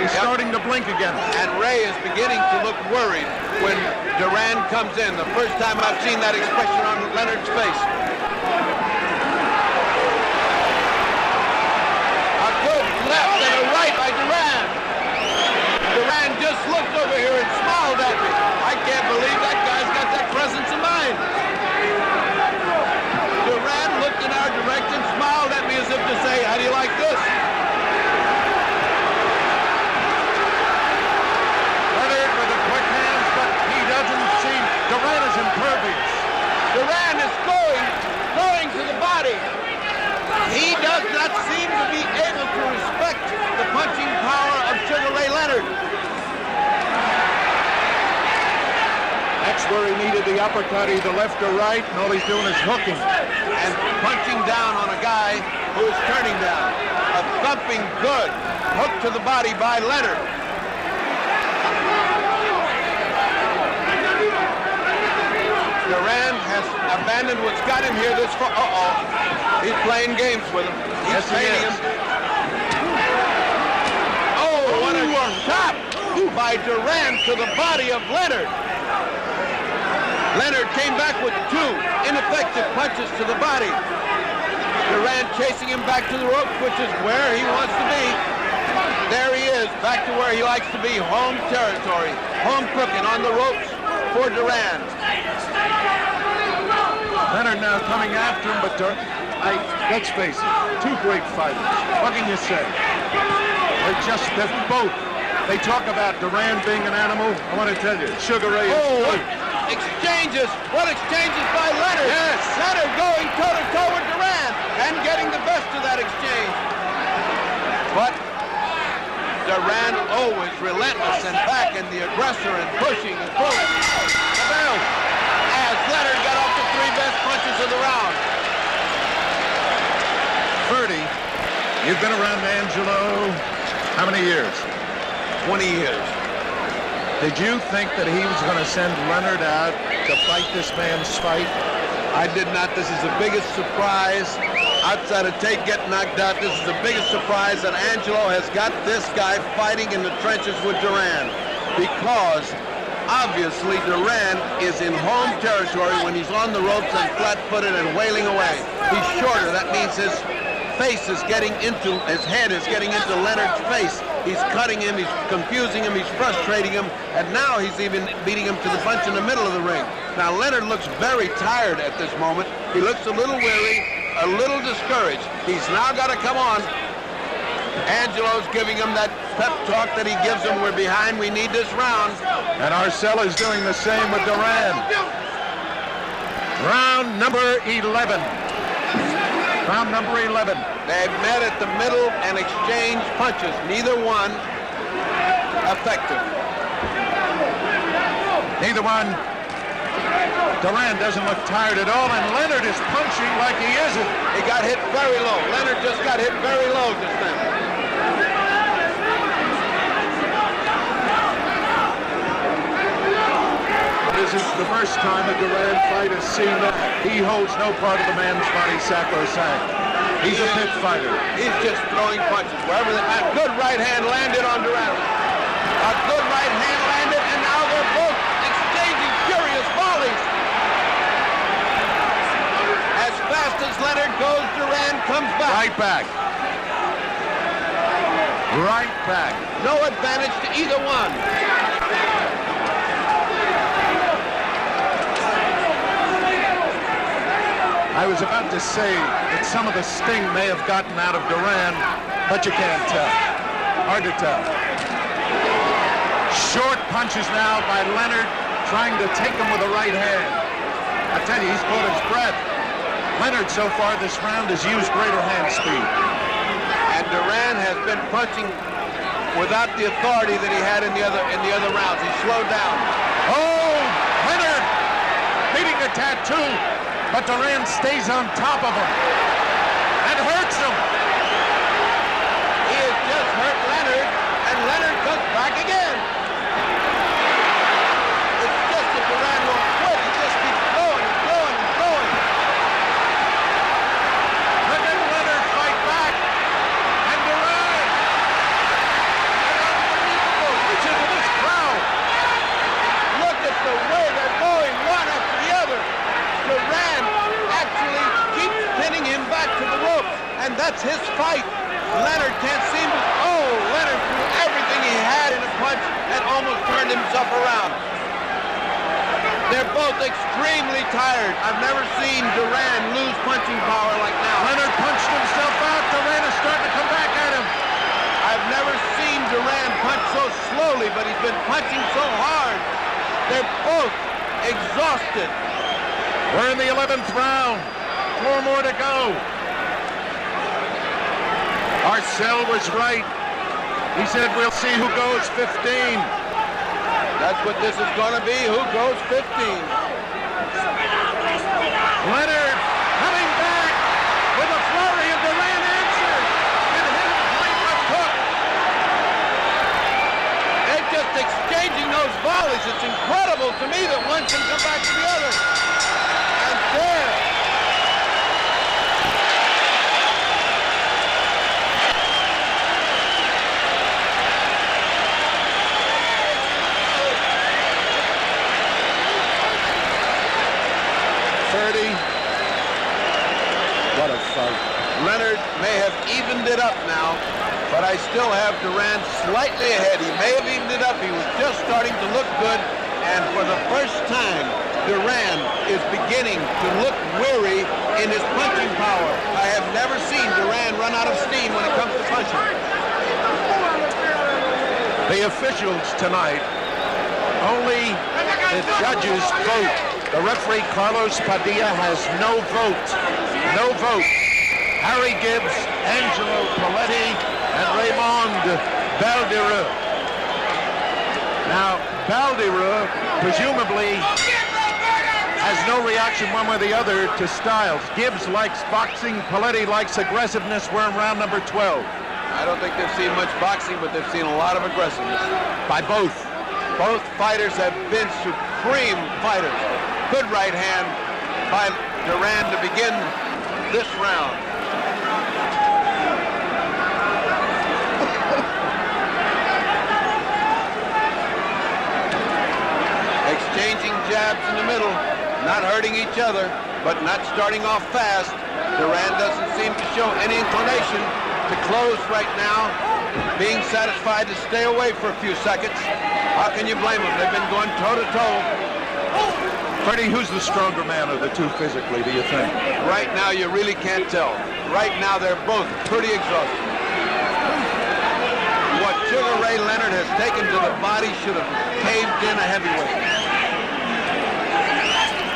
He's starting to blink again. And Ray is beginning to look worried when Duran comes in. The first time I've seen that expression on Leonard's face. A good left and a right by Duran. Duran just looked over here and smiled at me. I can't believe that guy's got that presence of mind. Duran looked in our direction, smiled at me as if to say, how do you like this? Leonard with the quick hands, but he doesn't seem... Duran is impervious. Duran is going to the body. He does not seem to be able to respect the punching power of Sugar Ray Leonard. That's where he needed the uppercut, either left or right, and all he's doing is hooking. And punching down on a guy who is turning down. A thumping good hook to the body by Leonard. Duran has abandoned what's got him here this far. He's playing games with him. He's painting him. Oh, what a shot by Duran to the body of Leonard. Leonard came back with two ineffective punches to the body. Duran chasing him back to the ropes, which is where he wants to be. There he is, back to where he likes to be, home territory. Home cooking on the ropes for Duran. Leonard now coming after him, but let's face it, two great fighters. What can you say? They're both They talk about Duran being an animal. I want to tell you, Sugar Ray is good. Exchanges. What exchanges by Leonard? Yes. Leonard going toe-to-toe with Duran and getting the best of that exchange. But Duran always relentless and back and the aggressor and pushing and pulling. The bell. As Leonard got off the 3 best punches of the round. Ferdy, you've been around Angelo how many years? 20 years. Did you think that he was going to send Leonard out to fight this man's fight? I did not. This is the biggest surprise. Outside of Tate getting knocked out, this is the biggest surprise that Angelo has got this guy fighting in the trenches with Duran. Because obviously Duran is in home territory when he's on the ropes and flat-footed and wailing away. He's shorter. That means his face is getting into, his head is getting into Leonard's face. He's cutting him, he's confusing him, he's frustrating him, and now he's even beating him to the punch in the middle of the ring. Now Leonard looks very tired at this moment. He looks a little weary, a little discouraged. He's now got to come on. Angelo's giving him that pep talk that he gives him. We're behind, we need this round. And Arcella's doing the same with Duran. Round number 11. Round number 11. They've met at the middle and exchanged punches. Neither one effective. Neither one. Duran doesn't look tired at all, and Leonard is punching like he isn't. He got hit very low. Leonard just got hit very low just then. This is the first time a Duran fight has seen that. He holds no part of the man's body sacrosanct. He's a pit fighter. He's just throwing punches. Wherever a good right hand landed on Duran. A good right hand landed, and now they're both exchanging furious volleys. As fast as Leonard goes, Duran comes back. Right back. Right back. No advantage to either one. I was about to say that some of the sting may have gotten out of Duran, but you can't tell. Hard to tell. Short punches now by Leonard, trying to take him with the right hand. I tell you, he's caught his breath. Leonard, so far this round, has used greater hand speed. And Duran has been punching without the authority that he had in the other rounds. He slowed down. Oh, Leonard beating a tattoo. But Duran stays on top of him and hurts him. He has just hurt Leonard, and Leonard comes back again. It's just that Duran won't quit. He just keeps going and going and going. Look at Leonard fight back. And Duran. Unbelievable. Reach into this crowd. Look at the way they're going, one after the other. Duran actually keeps pinning him back to the ropes, and that's his fight. Leonard can't seem to... Oh, Leonard threw everything he had in a punch and almost turned himself around. They're both extremely tired. I've never seen Duran lose punching power like now. Leonard punched himself out. Duran is starting to come back at him. I've never seen Duran punch so slowly, but he's been punching so hard. They're both exhausted. We're in the 11th round. 4 more to go. Arcel was right. He said we'll see who goes 15. That's what this is going to be. Who goes 15? Leonard coming back with a flurry, and Duran answered and hit him right left hook. They're just exchanging those volleys. It's incredible to me that one can come back to the other. And there. What a fight. Leonard may have evened it up now, but I still have Duran slightly ahead. He may have evened it up. He was just starting to look good, and for the first time, Duran is beginning to look weary in his punching power. I have never seen Duran run out of steam when it comes to punching. The officials tonight, only the judges vote. The referee, Carlos Padilla, has no vote. No vote. Harry Gibbs, Angelo Paletti, and Raymond Baldereux. Now, Baldereux presumably has no reaction one way or the other to Styles. Gibbs likes boxing, Paletti likes aggressiveness. We're in round number 12. I don't think they've seen much boxing, but they've seen a lot of aggressiveness. By both. Both fighters have been supreme fighters. Good right hand by Duran to begin this round. Exchanging jabs in the middle, not hurting each other, but not starting off fast. Duran doesn't seem to show any inclination to close right now, being satisfied to stay away for a few seconds. How can you blame them? They've been going toe-to-toe. Freddie, who's the stronger man of the two physically, do you think? Right now, you really can't tell. Right now, they're both pretty exhausted. What Sugar Ray Leonard has taken to the body should have caved in a heavyweight.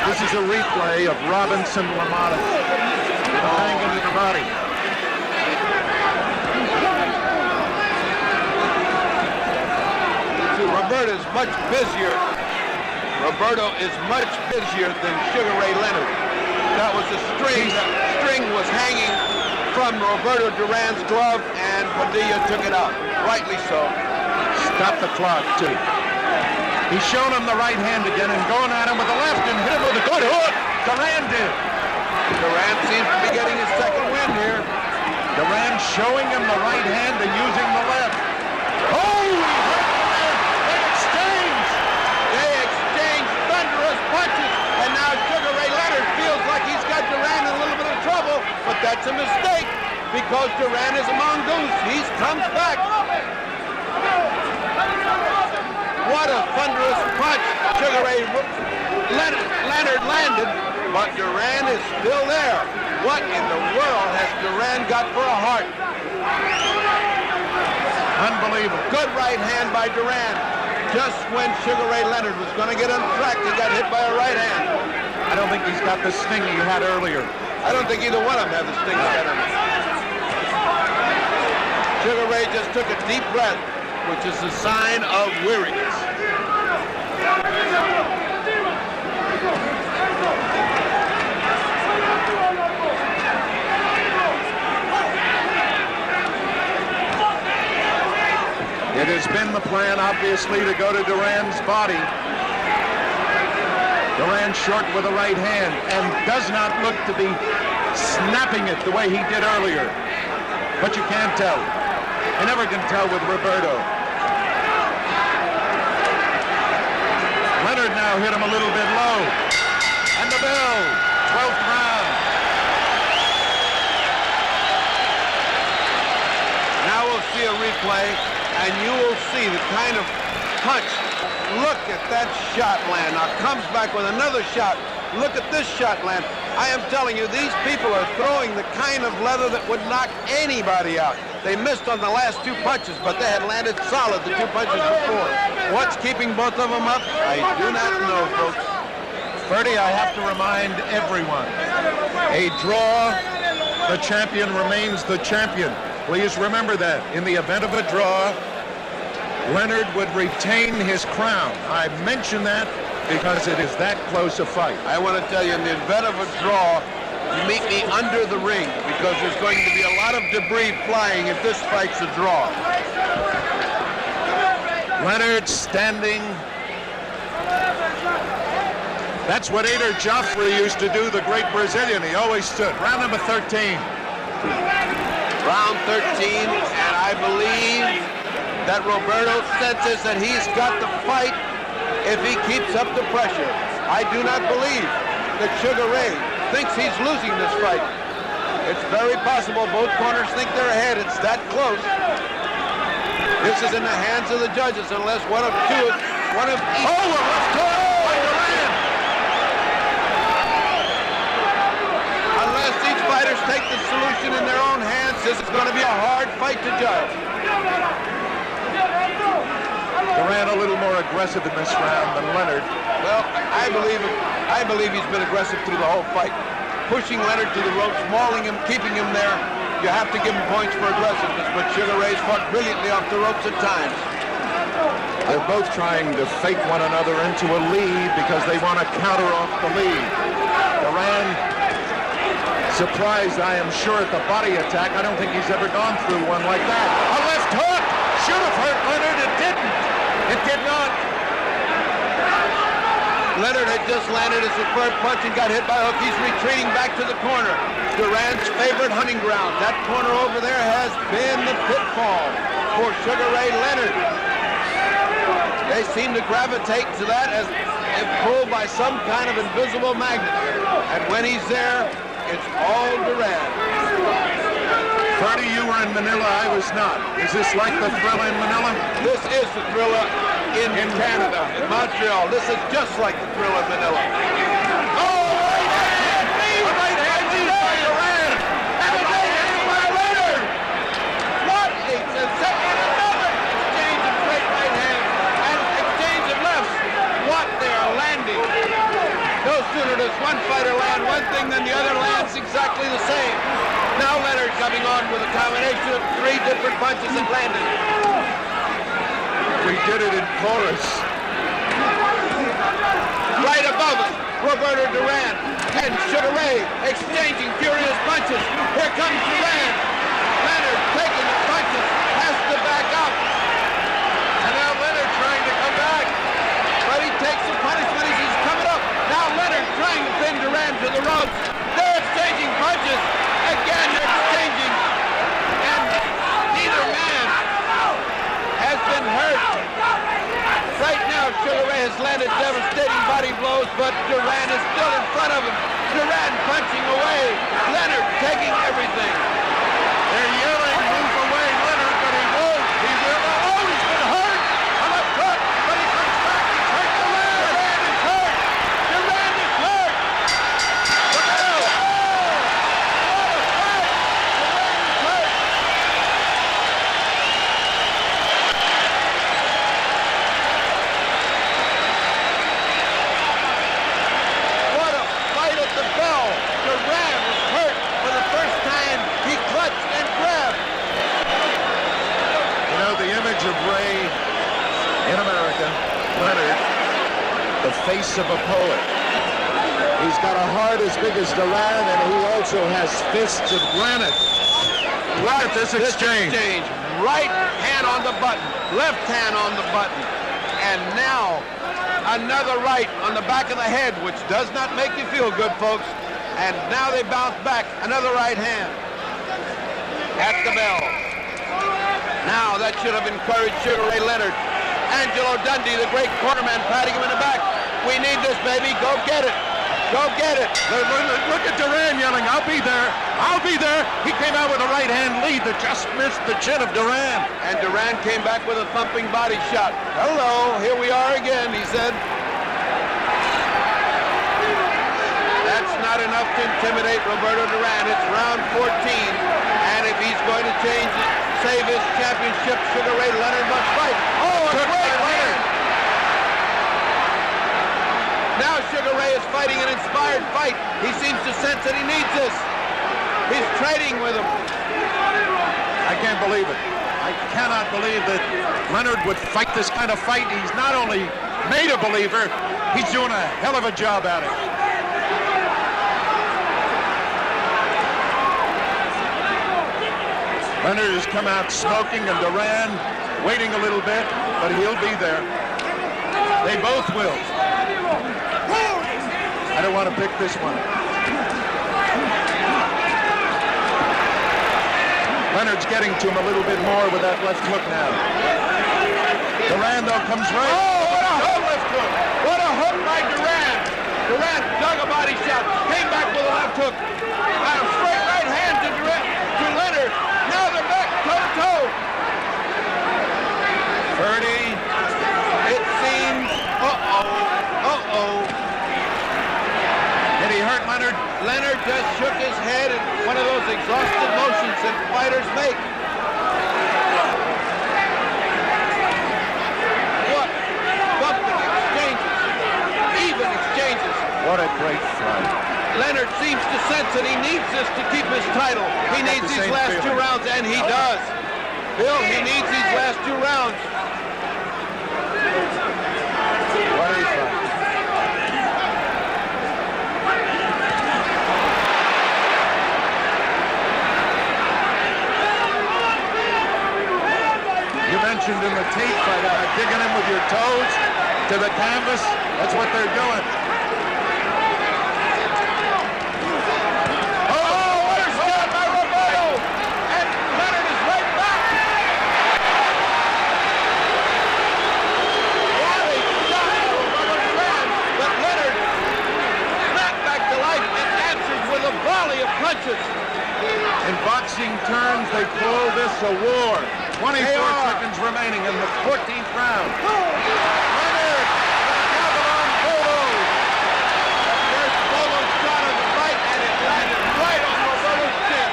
This is a replay of Robinson Lamada. Banging to the body. Roberto is much busier. Roberto is much busier than Sugar Ray Leonard. That was the string. The string was hanging from Roberto Duran's glove, and Padilla took it out. Rightly so. Stop the clock, too. He's shown him the right hand again and going at him with the left and hit him with a good hook. Duran did. Duran seems to be getting his second win here. Duran showing him the right hand and using the left. Oh! They exchange! They exchange thunderous punches, and now Sugar Ray Leonard feels like he's got Duran in a little bit of trouble, but that's a mistake because Duran is a mongoose. He comes back. What a thunderous punch Sugar Ray Leonard landed, but Duran is still there. What in the world has Duran got for a heart? Unbelievable. Good right hand by Duran. Just when Sugar Ray Leonard was going to get untracked, he got hit by a right hand. I don't think he's got the sting he had earlier. I don't think either one of them have the sting he had earlier. Sugar Ray just took a deep breath, which is a sign of weariness. It has been the plan, obviously, to go to Duran's body. Duran short with a right hand and does not look to be snapping it the way he did earlier. But you can't tell. You never can tell with Roberto. Leonard now hit him a little bit low. And the bell, 12th round. Now we'll see a replay, and you will see the kind of punch. Look at that shot land. Now comes back with another shot. Look at this shot land. I am telling you, these people are throwing the kind of leather that would knock anybody out. They missed on the last two punches, but they had landed solid the two punches before. What's keeping both of them up? I do not know, folks. Ferdy, I have to remind everyone, a draw, the champion remains the champion. Please remember that. In the event of a draw, Leonard would retain his crown. I mention that because it is that close a fight. I want to tell you, in the event of a draw, you meet me under the ring because there's going to be a lot of debris flying if this fight's a draw. Leonard standing. That's what Ader Joffrey used to do, the great Brazilian. He always stood. Round number 13. Round 13, and I believe that Roberto senses that he's got the fight if he keeps up the pressure. I do not believe that Sugar Ray thinks he's losing this fight. It's very possible both corners think they're ahead. It's that close. This is in the hands of the judges unless one of each. Oh, a left hook by Duran. Unless each fighters take the solution in their own hands, this is going to be a hard fight to judge. Duran a little more aggressive in this round than Leonard. Well, I believe he's been aggressive through the whole fight. Pushing Leonard to the ropes, mauling him, keeping him there. You have to give him points for aggressiveness, but Sugar Ray's fought brilliantly off the ropes at times. They're both trying to fake one another into a lead because they want to counter off the lead. Duran, surprised, I am sure, at the body attack. I don't think he's ever gone through one like that. A left hook! Should have hurt Leonard. It didn't. It did not. Leonard had just landed his superb punch and got hit by a hook. He's retreating back to the corner. Duran's favorite hunting ground. That corner over there has been the pitfall for Sugar Ray Leonard. They seem to gravitate to that as if pulled by some kind of invisible magnet. And when he's there, it's all Duran. Freddie, you were in Manila. I was not. Is this like the Thrilla in Manila? This is the Thrilla in Canada, in Montreal. This is just like the Thrilla in Manila. Oh, right hand lead! A right hand lead by Duran! And a right hand by Leonard! What a second! Another exchange of great right hands and exchange of lefts. What they are landing. No sooner does one fighter land one thing than the other lands exactly the same. Now Leonard coming on with a combination of 3 different punches that landed. We did it in chorus. Right above us, Roberto Duran and Sugar Ray exchanging furious punches. Here comes Duran. Leonard taking the punches, has to back up. And now Leonard trying to come back. But he takes the punishment as he's coming up. Now Leonard trying to pin Duran to the ropes. They're exchanging punches. Again, they're exchanging. And neither man has been hurt. Right now, Sugar Ray has landed devastating body blows, but Duran is still in front of him. Duran punching away. Leonard taking everything. They're yelling, move away, Leonard, but he won't. He will. Oh, he's been hurt. A left hook, but he comes back. He's hurt Duran. Duran is hurt. Duran is hurt. Look out. Oh, what a fight. Duran is hurt. What a fight at the bell. Duran was hurt for the first time. He clutched and grabbed. You know, the image of Ray in America, Leonard, the face of a poet. He's got a heart as big as Duran, and he also has fists of granite. Look at this exchange. Right hand on the button, left hand on the button. And now another right on the back of the head, which does not make you feel good, folks. And now they bounce back, another right hand at the bell. Now that should have encouraged Sugar Ray Leonard. Angelo Dundee, the great cornerman, patting him in the back. We need this, baby. Go get it. Go get it. Look at Duran yelling, I'll be there. I'll be there. He came out with a right hand lead that just missed the chin of Duran. And Duran came back with a thumping body shot. Hello, here we are again, he said. That's not enough to intimidate Roberto Duran. It's round 14. And if he's going to save his championship, Sugar Ray Leonard must fight. Oh, a great Leonard! Now Sugar Ray is fighting an inspired fight. He seems to sense that he needs this. He's trading with him. I can't believe it. I cannot believe that Leonard would fight this kind of fight. He's not only made a believer, he's doing a hell of a job at it. Leonard has come out smoking, and Duran waiting a little bit, but he'll be there. They both will. I don't want to pick this one. Leonard's getting to him a little bit more with that left hook now. Duran, though, comes right. Oh, what a hook left hook. What a hook by Duran. Duran dug a body shot, came back with a left hook. And a straight right hand to Leonard. Now they're back toe-to-toe. Ferdy. It seems, Did he hurt Leonard? Leonard just shook his head in one of those exhausted motions that fighters make. What a great fight. Leonard seems to sense that he needs this to keep his title. He got needs the these same last 2 feeling. rounds, and he does. Bill, he needs these last 2 rounds. What a fight. You mentioned in the tape fight, digging him with your toes to the canvas. That's what they're doing. Oh, what a shot by Roberto! And Leonard is right back. What a shot by Duran! But Leonard snapped back to life and answered with a volley of punches. In boxing terms, they call this a war. 24 seconds remaining in the 14th round. Leonard, Gavilan Bolo. The first Bolo shot of the fight, and it landed right on Roberto's chin.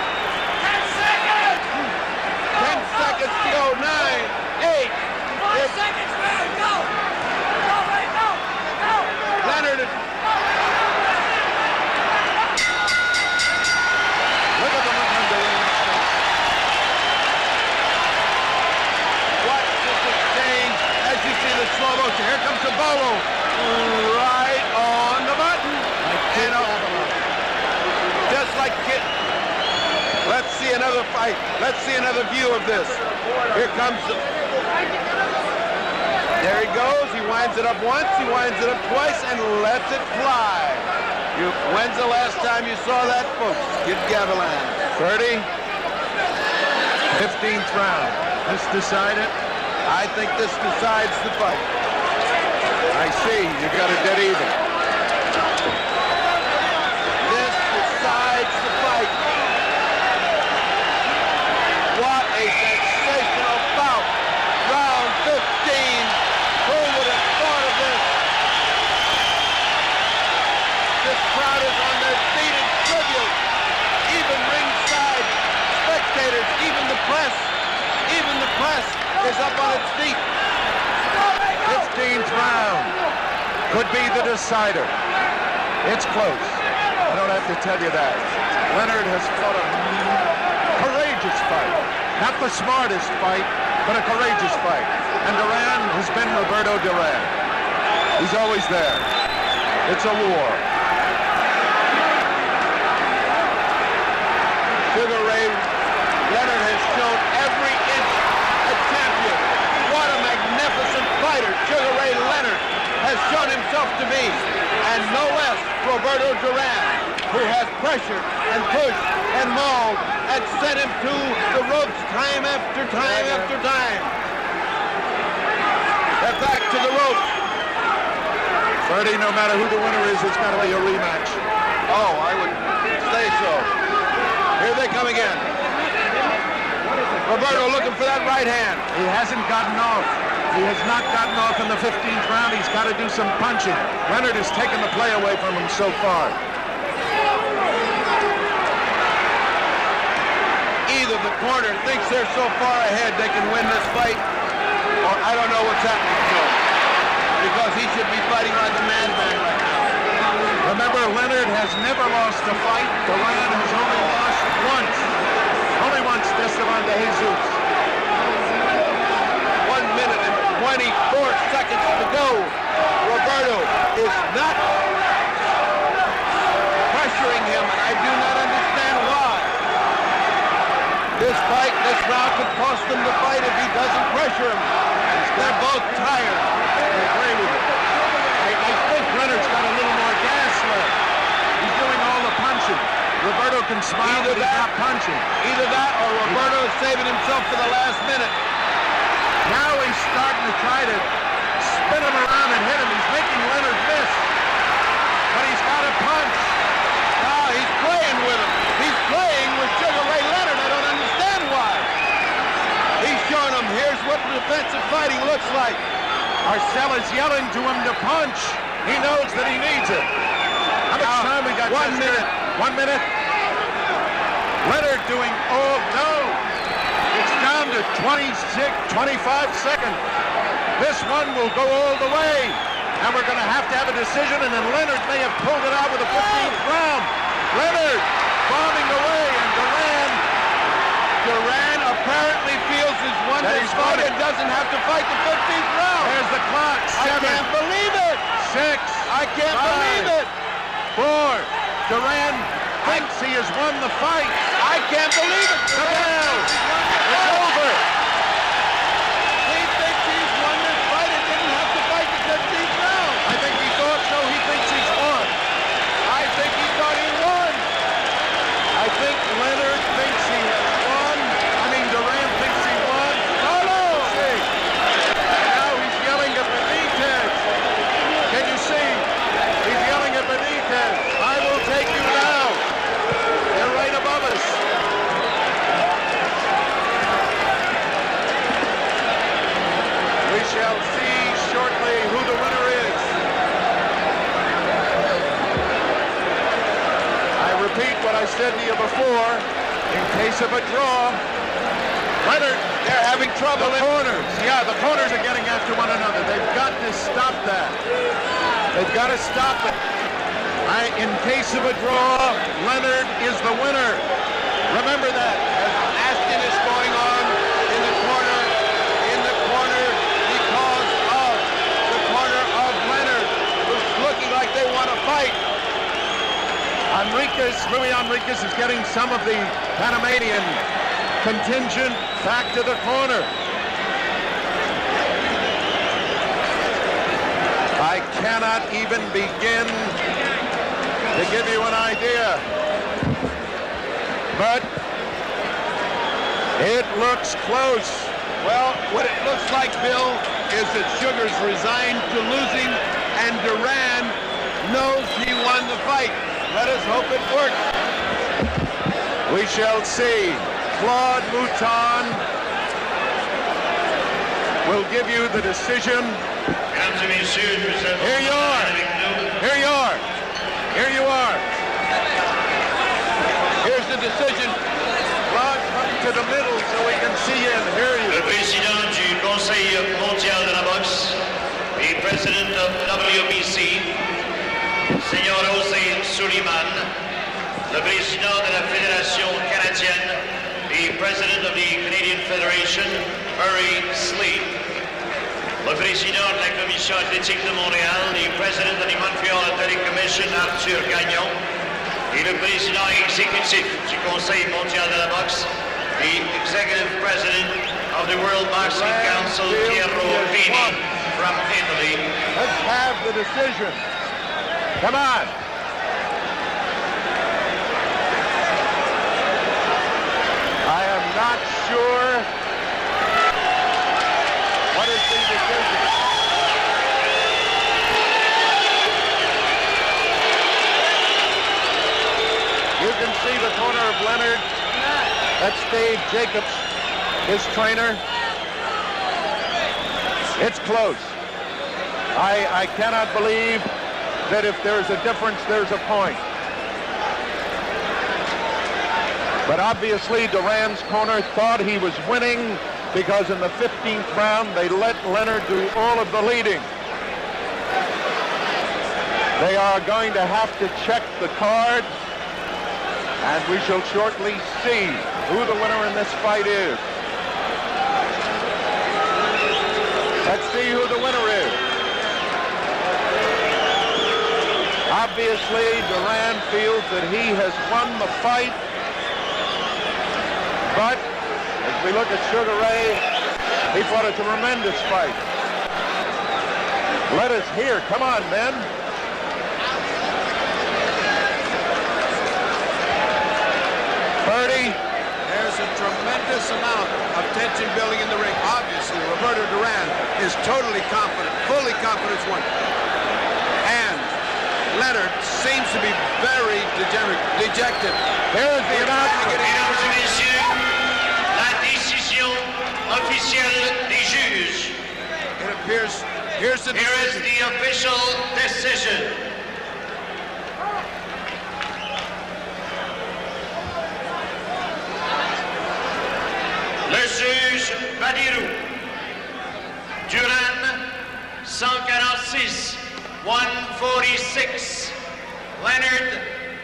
10 seconds! 10 seconds to go. 9, 8. 5 seconds, man, go! Go, right, go! Go! Leonard is... Look at the look on Duran's face. Watch this exchange as you see the slow motion. Here comes the Bolo. Right on the button. And just like Kid. Let's see another fight. Let's see another view of this. Here comes the... There he goes. He winds it up once. He winds it up twice and lets it fly. When's the last time you saw that, folks? Kid Gavilan. 30. 15th round. Let's decide it. I think this decides the fight. I see. You got a dead even. This decides the fight. What a sensational bout. Round 15. Who would have thought of this? This crowd is on their feet in tribute. Even ringside spectators, even the press is up on its feet. 15th round. Could be the decider. It's close. I don't have to tell you that. Leonard has fought a courageous fight. Not the smartest fight, but a courageous fight. And Duran has been Roberto Duran. He's always there. It's a war. Sugar Ray Leonard has shown every inch a champion. What a magnificent fighter Sugar Ray Leonard has shown himself to be. And no less Roberto Duran, who has pressured and pushed and mauled and sent him to the ropes time after time after time. They're back to the ropes. 30, no matter who the winner is, it's got to be a rematch. Oh, I would say so. Here they come again. Roberto looking for that right hand. He hasn't gotten off. He has not gotten off in the 15th round. He's got to do some punching. Leonard has taken the play away from him so far. Either the corner thinks they're so far ahead they can win this fight, or I don't know what's happening to him. Because he should be fighting like a madman right now. Remember, Leonard has never lost a fight. Duran has only lost once. Only once to Esteban de Jesus. 1 minute and 24 seconds to go. Roberto is not pressuring him, and I do not understand why. This fight, this round could cost him the fight if he doesn't pressure him. They're both tired. I agree with you. I think Leonard's got a little more gas left. He's doing all the punching. Roberto can smile, Either but he's that- not punching. Either that or Roberto is saving himself for the last minute. Now he's starting to try to spin him around and hit him. He's making Leonard miss. But he's got to punch. Now he's playing with him. He's playing with Sugar Ray Leonard. I don't understand why. He's showing him, here's what defensive fighting looks like. Arcel is yelling to him to punch. He knows that he needs it. How much Now, time we got? 1 Chester? minute. 1 minute. Leonard doing, oh no. It's down to 25 seconds. This one will go all the way. and we're going to have a decision, and then Leonard may have pulled it out with the 15th round. Leonard bombing away, and Duran apparently feels he's won That this he's fight won it. and doesn't have to fight the 15th round. there's the clock. I 7, can't believe it. 6, I can't believe it. 4. Duran thinks he has won the fight. I can't believe it. The bell. It's over. He thinks he's won this fight and didn't have to fight the 15th round. I think he thought so. He thinks he's won. I think he thought he won. I think Leonard thinks he has won. I mean, Duran thinks he won. Carlos! See. And now he's yelling at Benitez. Can you see? He's yelling at Benitez. I will take you now. They're right above us. We shall see shortly who the winner is. I repeat what I said to you before. In case of a draw, Leonard, They're having trouble. the corners. Yeah, the corners are getting after one another. They've got to stop that. They've got to stop it. In case of a draw, Leonard is the winner. Remember that. As Ashton is going on in the corner because of the corner of Leonard, who's looking like they want to fight. Luis Enriquez is getting some of the Panamanian contingent back to the corner. I cannot even begin to give you an idea. But it looks close. Well, what it looks like, Bill, is that Sugar's resigned to losing, and Duran knows he won the fight. Let us hope it works. We shall see. Claude Mouton will give you the decision. Mesdames et messieurs, nous avons Here you are. avec nous Here you are. Here you are. Here's the decision. Claude, come to the middle so we can see you and hear le you. président du Conseil mondial de la boxe et president of WBC, Seigneur José Suleiman, le président de la Fédération canadienne et president of the Canadian Federation, Murray Sleep, le président de la Commission athlétique de Montréal et president of the Montreal Athletic Commission, Arthur Gagnon, et le président exécutif du Conseil mondial de la boxe et executive president of the World Boxing Council, Piero Vini, from Italy. Let's have the decision. Come on. I am not sure what is the decision. You can see the corner of Leonard. That's Dave Jacobs, his trainer. It's close. I cannot believe that if there's a difference, there's a point. But obviously, Duran's corner thought he was winning because in the 15th round, they let Leonard do all of the leading. They are going to have to check the card, and we shall shortly see who the winner in this fight is. Let's see who the winner is. Obviously, Duran feels that he has won the fight. But as we look at Sugar Ray, he fought a tremendous fight. Let us hear. Come on, men. Birdie. There's a tremendous amount of tension building in the ring. Obviously, Roberto Duran is totally confident, fully confident he's won. And Leonard seems to be very dejected. Here's the announcement. Mesdames et messieurs, la décision officielle des juges. It appears, here's the Here is decision. the official decision. Le juge Badirou. Duran, 146 146. Leonard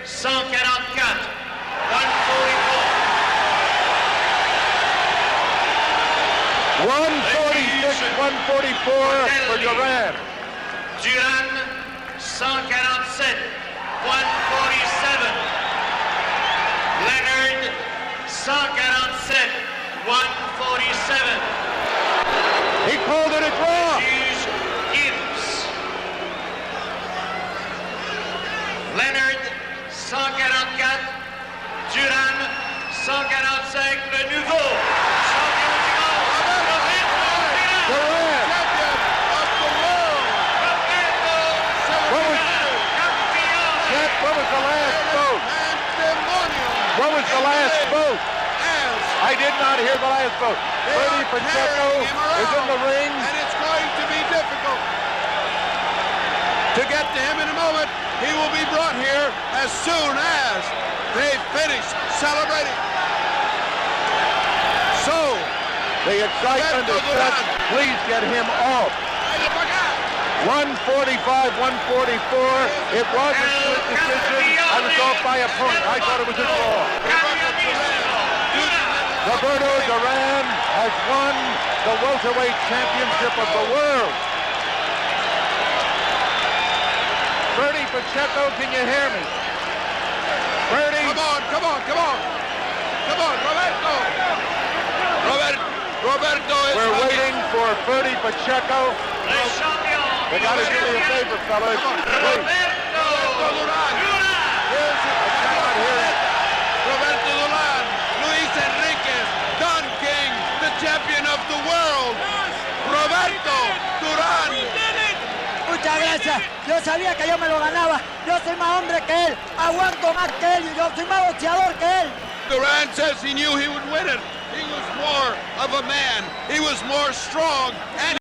144. 144. 146, 144 for Duran. Duran 147. 147. Leonard 147. 147. He called it a draw. Juge Gibbs. Leonard 144. Duran 145. Le nouveau champion du monde. Duran. Champion of the world. Roberto. What was the last vote? Pandemonium. What was the last vote? As I did not hear the last vote. they Bernie are Pacheco carrying him around, is in the ring. and it's going to be difficult to get to him in a moment. He will be brought here as soon as they finish celebrating. So, The excitement is such. Please get him off. 145, 144. It was a split decision. I was off by a point. I thought it was a draw. Roberto Duran has won the welterweight championship of the world. Bernie Pacheco, can you hear me? Bernie. Come on, Roberto. Roberto is We're coming. waiting for Bernie Pacheco. They got to do me a favor, fellas. Please. Duran. I cannot hear you. Roberto Duran, Luis Enriquez, Don King, the champion of the world. Roberto Duran. Muchas gracias. Yo sabía que yo me lo ganaba. Yo soy más hombre que él. Aguanto más que él y yo soy más boxeador que él. Duran says he knew he would win it. He was more of a man. He was more strong. And